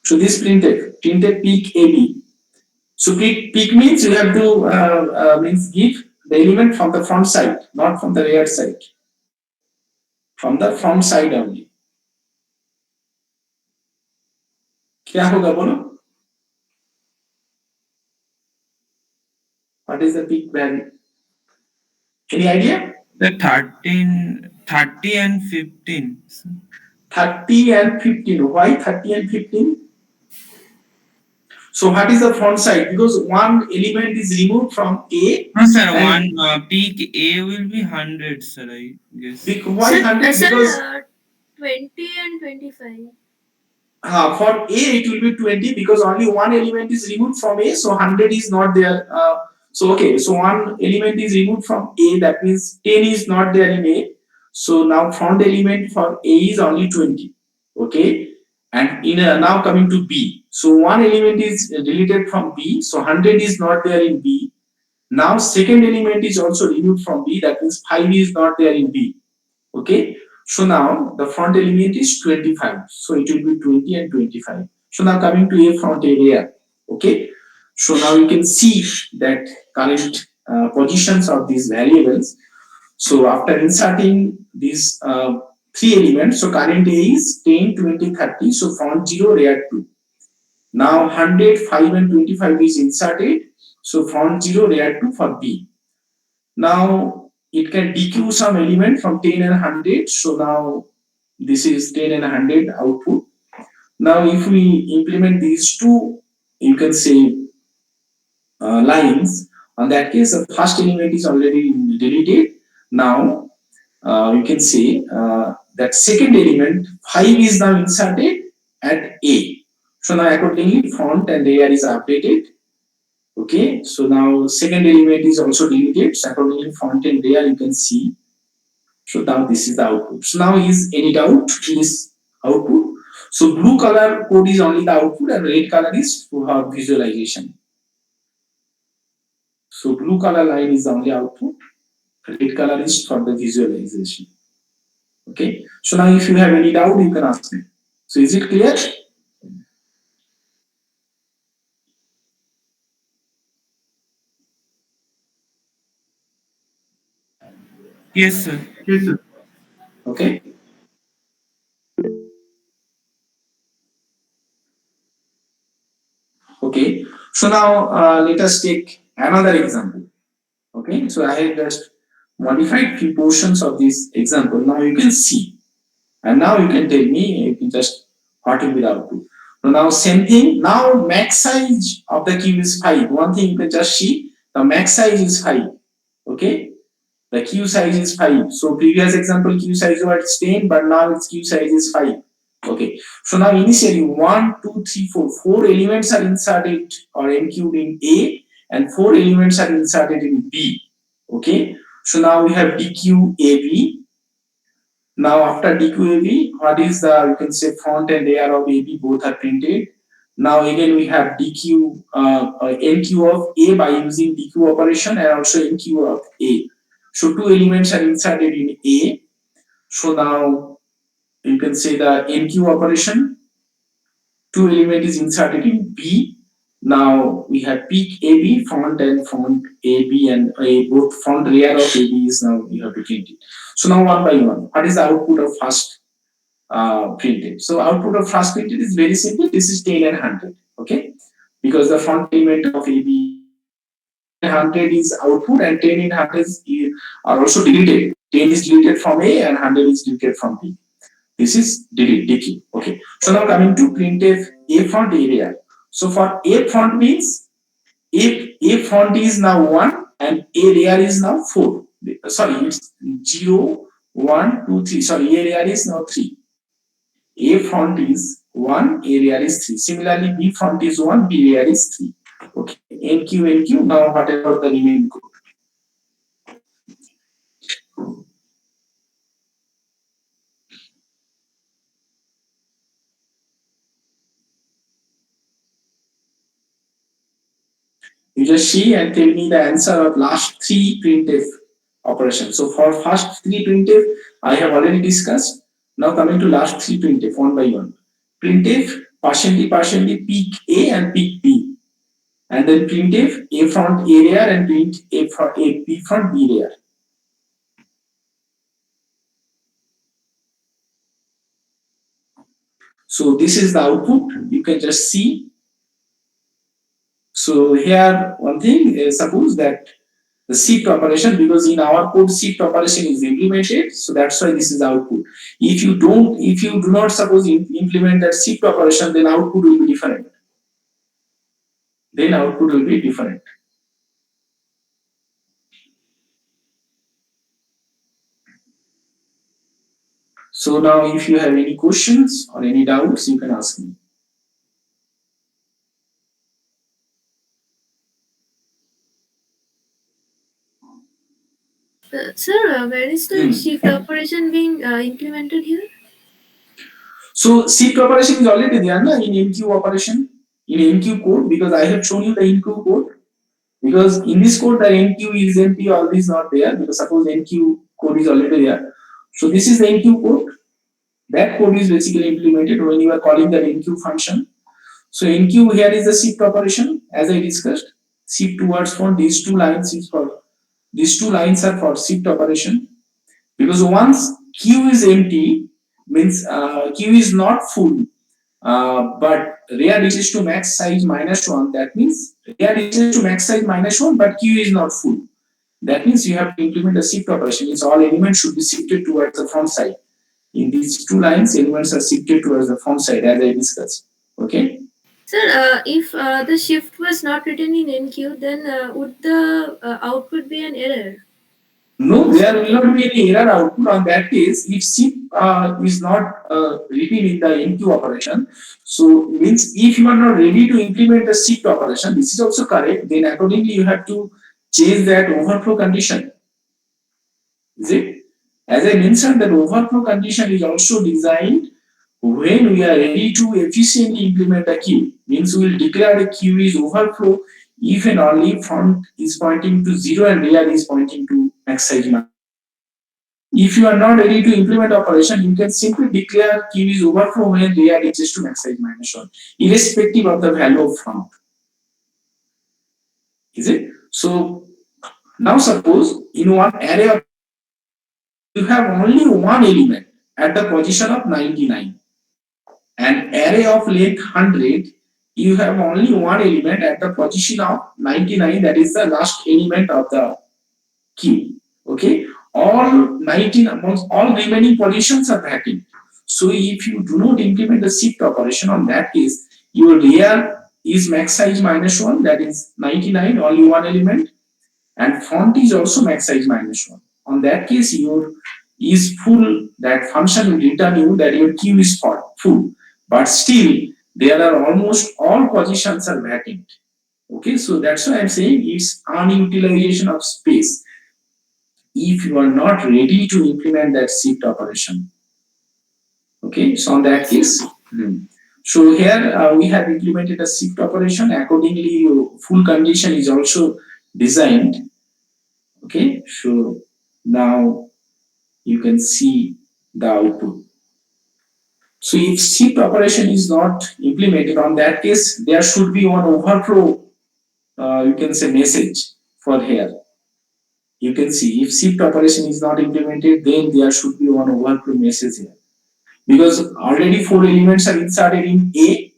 So this printed peak AB. So peak means you have to means give the element from the front side, not from the rear side. From the front side only. क्या होगा बोलो? What is the peak value? Any idea? The 30 and 15. Sir. 30 and 15. Why 30 and 15? So what is the front side? Because one element is removed from A. No, sir, one peak A will be 100, sir, I guess. Why 100? Because 20 and 25. For A it will be 20 because only one element is removed from A, so 100 is not there. So okay, so one element is removed from A, that means 10 is not there in A. So now front element for A is only 20. Okay, and in now coming to B. So one element is deleted from B, so 100 is not there in B. Now second element is also removed from B, that means 5 is not there in B. Okay, so now the front element is 25, so it will be 20 and 25. So now coming to A front area. Okay, so now you can see that current positions of these variables. So after inserting these three elements, so current A is 10, 20, 30, so front 0, rear 2. Now 100, 5 and 25 is inserted, so front 0, rear 2 for B. Now it can DQ some element from 10 and 100. So now this is 10 and 100 output. Now if we implement these two, you can say lines, on that case the first element is already deleted. Now you can say that second element 5 is now inserted at A. So now accordingly front and rear is updated. Okay, so now second element is also deleted. So accordingly front and rear you can see. So now this is the output. So now is any doubt in this output? So blue color code is only the output and red color is for visualization. So blue color line is the only output, red color is for the visualization. Okay. So now if you have any doubt, you can ask me. So is it clear? Yes, sir. Yes, sir. Okay. Okay. So now let us take another example. Okay. So I have just modified few portions of this example. Now you can see, and now you can tell me, you can just what will be the output. So now same thing. Now max size of the queue is 5. One thing you can just see, the max size is 5. Okay, the queue size is 5. So previous example queue size was 10, but now its queue size is 5. Okay, so now initially 1, 2, 3, 4, 4 elements are inserted or enqueued in A, and 4 elements are inserted in B. Okay, so now we have DQ AB. Now after DQ AB, what is the, you can say, font and layer of AB, both are printed. Now again we have DQ NQ of A by using DQ operation, and also NQ of A. So two elements are inserted in A. So now you can say the NQ operation, two element is inserted in B. Now we have peak AB, font and font AB, and both font layer of AB is now we have to print it. So now one by one, what is the output of first printed? So output of first printed is very simple. This is 10 and 100. Okay, because the font element of AB 100 is output, and 10 and 100 are also deleted. 10 is deleted from A and 100 is deleted from B. This is delete DQ. Okay. So now coming to printf A font area. So for A font means A font is now 1 and A layer is now 4. Sorry, it's 0, 1, 2, 3. Sorry, A layer is now 3. A font is 1, A layer is 3. Similarly, B font is 1, B layer is 3. Okay. NQ. Now whatever the remaining code. You just see and tell me the answer of last three printf operations. So for first three printf, I have already discussed. Now coming to last three printf one by one. Printf partially peak A and peak B, and then printf A front A layer and print A B front B layer. So this is the output. You can just see. So here one thing is, suppose that the shift operation, because in our code shift operation is implemented, so that's why this is the output. If you do not suppose implement that shift operation, then output will be different. So now if you have any questions or any doubts, you can ask me. Sir, where is the shift operation being implemented here? So shift operation is already there na, in NQ operation, in NQ code, because I have shown you the NQ code. Because in this code the NQ is empty, all is not there, because suppose NQ code is already there. So this is the NQ code. That code is basically implemented when you are calling the NQ function. So NQ here is the shift operation, as I discussed. Shift towards font, these two lines are for shift operation. Because once Q is empty, means Q is not full, but rear reaches to max size -1. That means rear reaches to max size -1, but Q is not full. That means you have to implement a shift operation. Means all elements should be shifted towards the front side. In these two lines, elements are shifted towards the front side, as I discussed. Okay. Sir, if the shift was not written in NQ, then would the output be an error? No, there will not be any error output on that case. If shift is not written in the NQ operation, so means if you are not ready to implement the shift operation, this is also correct, then accordingly you have to change that overflow condition. Is it? As I mentioned, that overflow condition is also designed when we are ready to efficiently implement a queue. Means we will declare a queue is overflow if and only front is pointing to 0 and rear is pointing to max size. If you are not ready to implement operation, you can simply declare queue is overflow when rear reaches to max size -1, irrespective of the value of front. Is it? So now suppose in one array of, you have only one element at the position of 99. An array of length 100, you have only one element at the position of 99, that is the last element of the queue. Okay, all 19 amongst all remaining positions are vacant. So if you do not implement the shift operation, on that case, your rear is max size minus 1, that is 99, only one element, and font is also max size minus 1. On that case, your is full, that function will return you that your queue is full, but still there are almost all positions are vacant. Okay, so that's why I'm saying it's unutilization of space if you are not ready to implement that shift operation. Okay, so on that Yes, sir. case, so here we have implemented a shift operation. Accordingly, full condition is also designed. Okay, so now you can see the output. So if shift operation is not implemented, on that case, there should be one overflow, you can say message for here. You can see if shift operation is not implemented, then there should be one overflow message here. Because already four elements are inserted in A.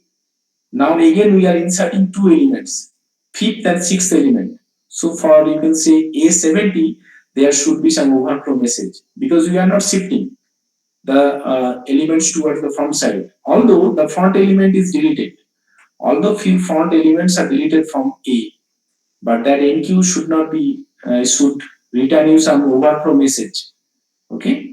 Now again we are inserting two elements, fifth and sixth element. So for you can say A70, there should be some overflow message because we are not shifting the elements towards the front side. Although the front element is deleted, although few front elements are deleted from A, but that enqueue should not be should return you some overflow message. Okay.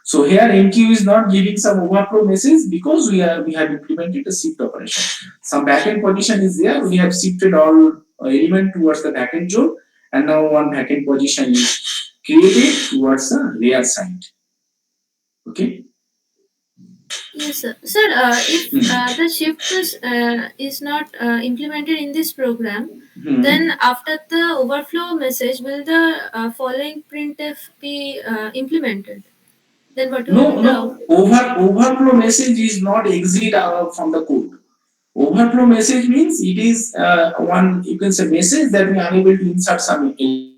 So here enqueue is not giving some overflow message because we have implemented a shift operation. Some backend position is there. We have shifted all element towards the backend zone, and now one backend position is created towards the rear side. Okay. Yes, sir. Sir, if the shift is not implemented in this program, then after the overflow message, will the following printf be implemented? Then what will be No, the no. output? Overflow message is not exit from the code. Overflow message means it is one, you can say, message that we are unable to insert some element.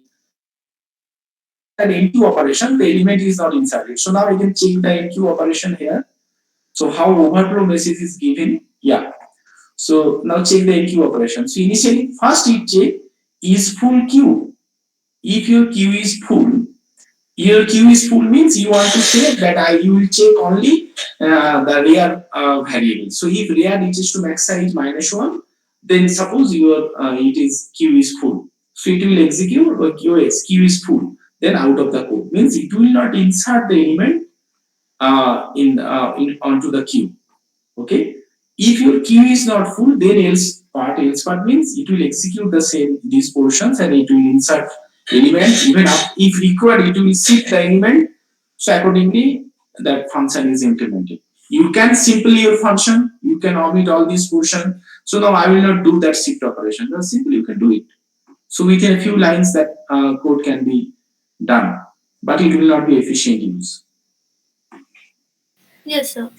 That enqueue operation, the element is not inserted. So now I can check the enqueue operation here. So how overflow message is given? Yeah. So now check the enqueue operation. So initially, first it check is full queue. If your queue is full, your queue is full means you want to say that you will check only the rear variable. So if rear reaches to max size minus 1, then suppose your it is queue is full. So it will execute or queue is full. Then out of the code means it will not insert the element in onto the queue. Okay. If your queue is not full, then else part means it will execute the same these portions and it will insert element even up if required it will shift the element. So accordingly that function is implemented. You can simply your function, you can omit all these portion. So now I will not do that shift operation. Now simply you can do it. So within a few lines that code can be done, but it will not be efficient use. Yes, sir.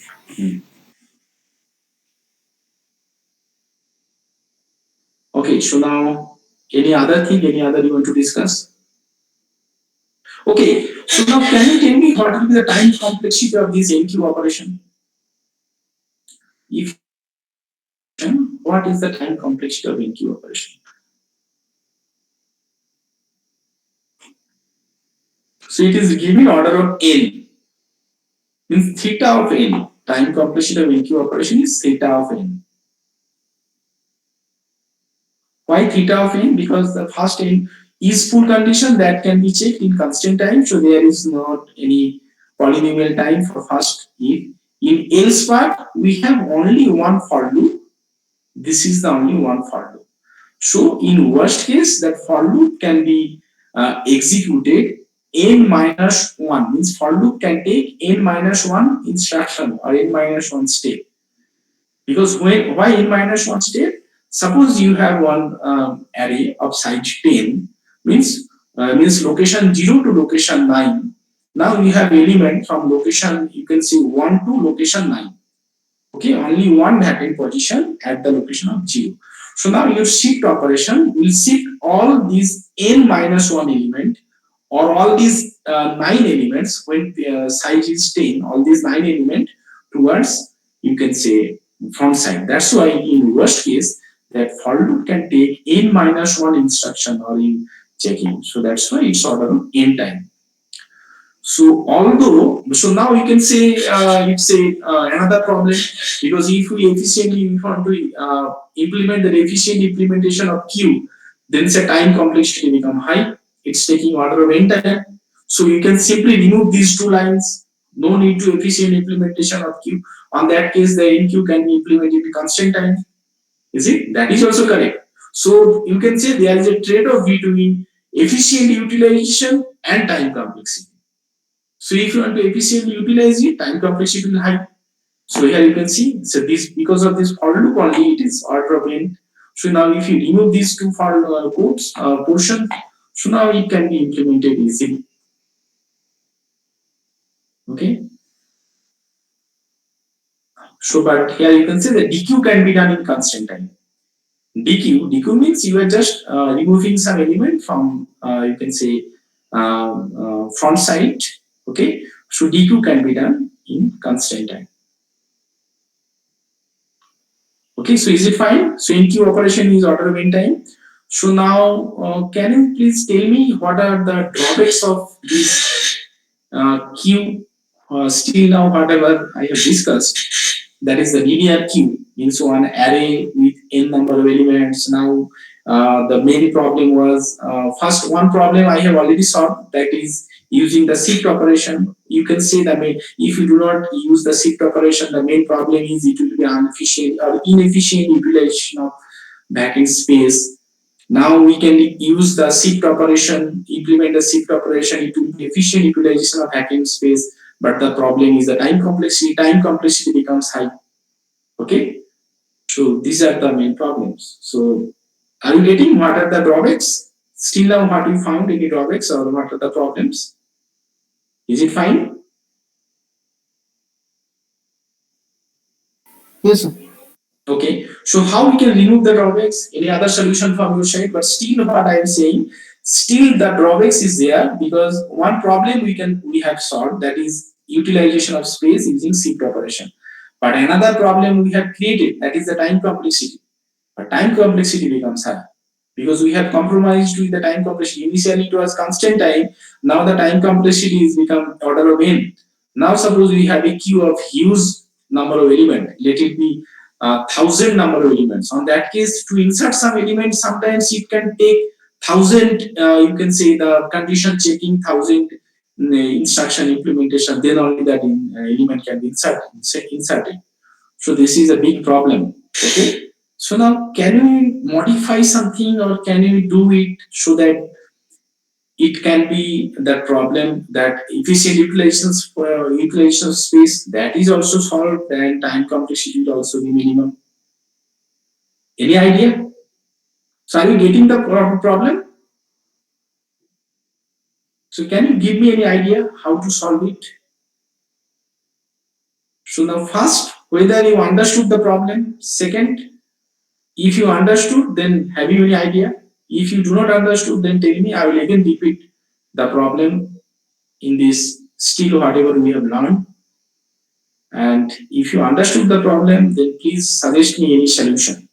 Okay, so now any other thing, any other you want to discuss? Okay, so now can you tell me what will be the time complexity of this enqueue operation? If what is the time complexity of enqueue operation? So it is given order of n, means theta of n. Time complexity of enqueue operation is theta of n. Why theta of n? Because the first n is full condition that can be checked in constant time, so there is not any polynomial time for first if. In else part, we have only one for loop. This is the only one for loop. So in worst case, that for loop can be executed n minus 1, means for loop can take n minus 1 instruction or n minus 1 step. Because why n minus 1 step? Suppose you have one array of size 10, means location 0 to location 9. Now you have element from location, you can see 1 to location 9. Okay, only one vacant position at the location of 0. So now your shift operation will shift all these n minus 1 element or all these 9 elements when size is 10, all these 9 elements towards, you can say, front side. That's why in worst case that for loop can take n minus 1 instruction or in checking. So that's why it's order of n time. So although, so now you can say it's another problem, because if we efficiently want to implement the efficient implementation of queue, then the time complexity become high. It's taking order of n time. So you can simply remove these two lines. No need to efficient implementation of queue. On that case, the n queue can be implemented in constant time. Is it? That is also correct. So you can say there is a trade-off between efficient utilization and time complexity. So if you want to efficiently utilize it, time complexity will high. So here you can see, so this, because of this for loop only, it is order of n. So now if you remove these two for codes portion, so now it can be implemented easily. Okay. So but here you can see the DQ can be done in constant time. DQ means you are just removing some element from you can say front side. Okay. So DQ can be done in constant time. Okay, so is it fine? So in queue operation is order of n time. So now, can you please tell me what are the drawbacks of this queue? Still now, whatever I have discussed, that is the linear queue, means one array with n number of elements. Now, the main problem was first one problem I have already solved, that is using the shift operation. You can say that if you do not use the shift operation, the main problem is it will be inefficient or inefficient utilization of backend space. Now we can use the shift operation, implement the shift operation, it will be efficient utilization of backend space, but the problem is the time complexity. Time complexity becomes high. Okay, so these are the main problems. So are you getting what are the drawbacks? Still now, what you found any drawbacks or what are the problems? Is it fine? Yes, sir. Okay, so how we can remove the drawbacks? Any other solution from your side? But still, what I am saying, still the drawbacks is there, because one problem we have solved, that is utilization of space using shift operation. But another problem we have created, that is the time complexity. But time complexity becomes high, because we have compromised with the time complexity. Initially it was constant time, now the time complexity is become order of n. Now suppose we have a queue of huge number of elements, let it be 1,000 number of elements. On that case, to insert some elements, sometimes it can take 1,000. You can say the condition checking 1,000 instruction implementation. Then only that element can be inserted. So this is a big problem. Okay. So now, can you modify something or can you do it so that it can be that problem, that efficient utilization of space, that is also solved, and time complexity will also be minimum. Any idea? So are you getting the problem? So can you give me any idea how to solve it? So now first, whether you understood the problem. Second, if you understood, then have you any idea? If you do not understood, then tell me. I will again repeat the problem in this still whatever we have learned. And if you understood the problem, then please suggest me any solution,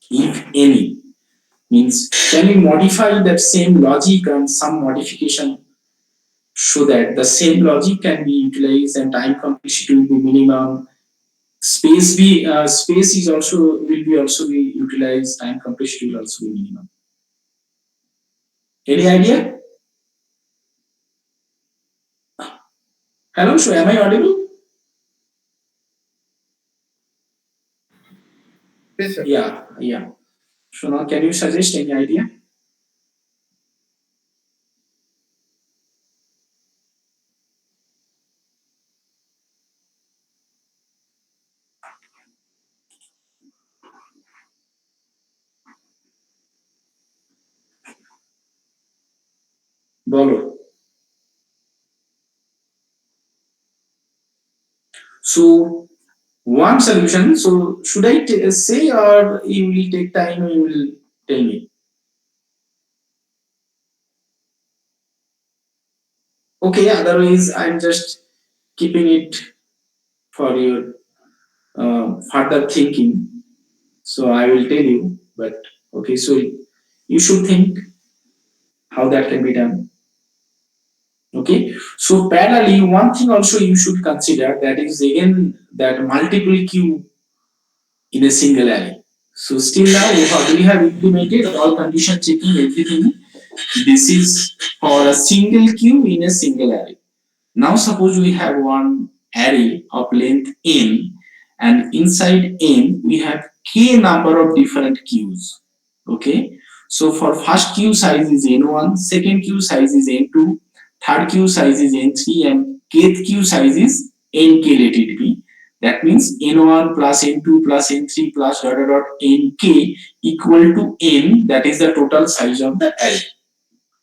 if any. Means can we modify that same logic and some modification so that the same logic can be utilized and time complexity will be minimum. Space is also will be also be utilized. Time complexity will also be minimum. Any idea? Hello, so am I audible? Yes, sir. Yeah. So now can you suggest any idea? Bolo. So one solution. So should I say, or you will take time? You will tell me. Okay. Otherwise, I'm just keeping it for your further thinking. So I will tell you. But okay. So you should think how that can be done. Okay, so parallelly, one thing also you should consider, that is again that multiple queue in a single array. So still now we have implemented all condition checking everything. This is for a single queue in a single array. Now suppose we have one array of length n, and inside n we have k number of different queues. Okay, so for first queue size is n1, second queue size is n2, third queue size is n3, and kth queue size is nk, let it be. That means n1 plus n2 plus n3 plus dot dot dot nk equal to n, that is the total size of the array.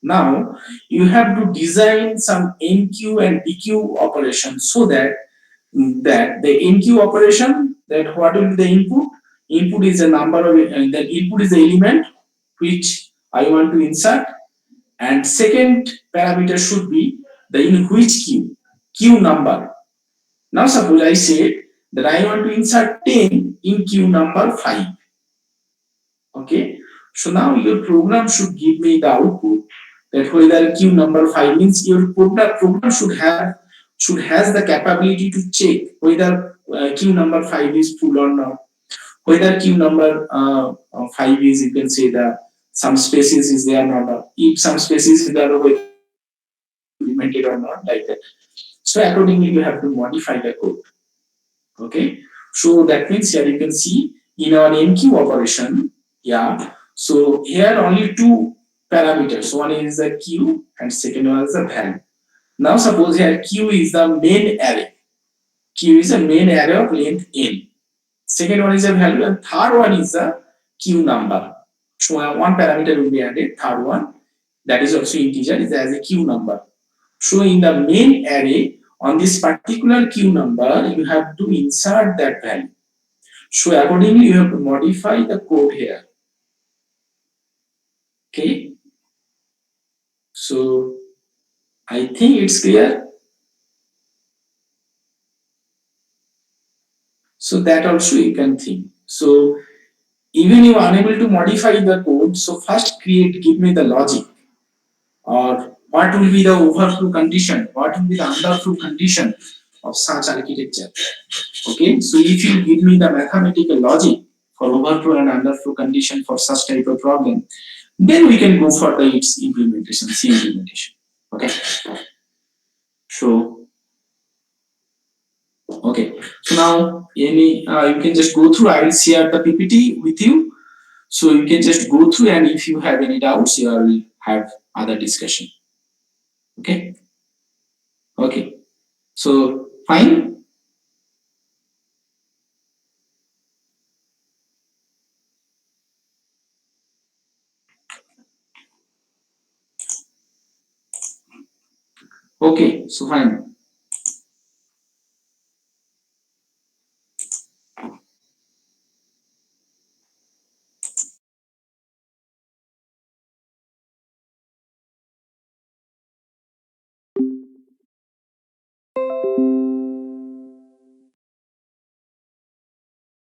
Now you have to design some NQ and PQ operations, so that the NQ operation, that what will be the input? Input is a number of the input is the element which I want to insert, and second parameter should be the in which queue number. Now suppose I say that I want to insert 10 in queue number 5. Okay, so now your program should give me the output, that whether queue number 5 means your program should has the capability to check whether queue number 5 is full or not, whether queue number 5 is, you can say, the some spaces is there or not, if some spaces is there, whether implemented or not, like that. So accordingly you have to modify the code. Okay, so that means here you can see in our NQ operation, yeah, so here only two parameters, one is the q and second one is the value. Now suppose here q is the main array, q is a main array of length n, second one is a value, and third one is the q number. So one parameter will be added, third one, that is also integer, is as a q number. So in the main array, on this particular q number, you have to insert that value. So accordingly, you have to modify the code here. Okay. So I think it's clear. So that also you can think. So even you are unable to modify the code, so first give me the logic, or what will be the overflow condition, what will be the underflow condition of such architecture. Okay, so if you give me the mathematical logic for overflow and underflow condition for such type of problem, then we can go for the its implementation, C implementation. Okay, so okay, so now any you can just go through. I will share the PPT with you, so you can just go through, and if you have any doubts, you will have other discussion. Okay, okay, so fine. Okay, so fine.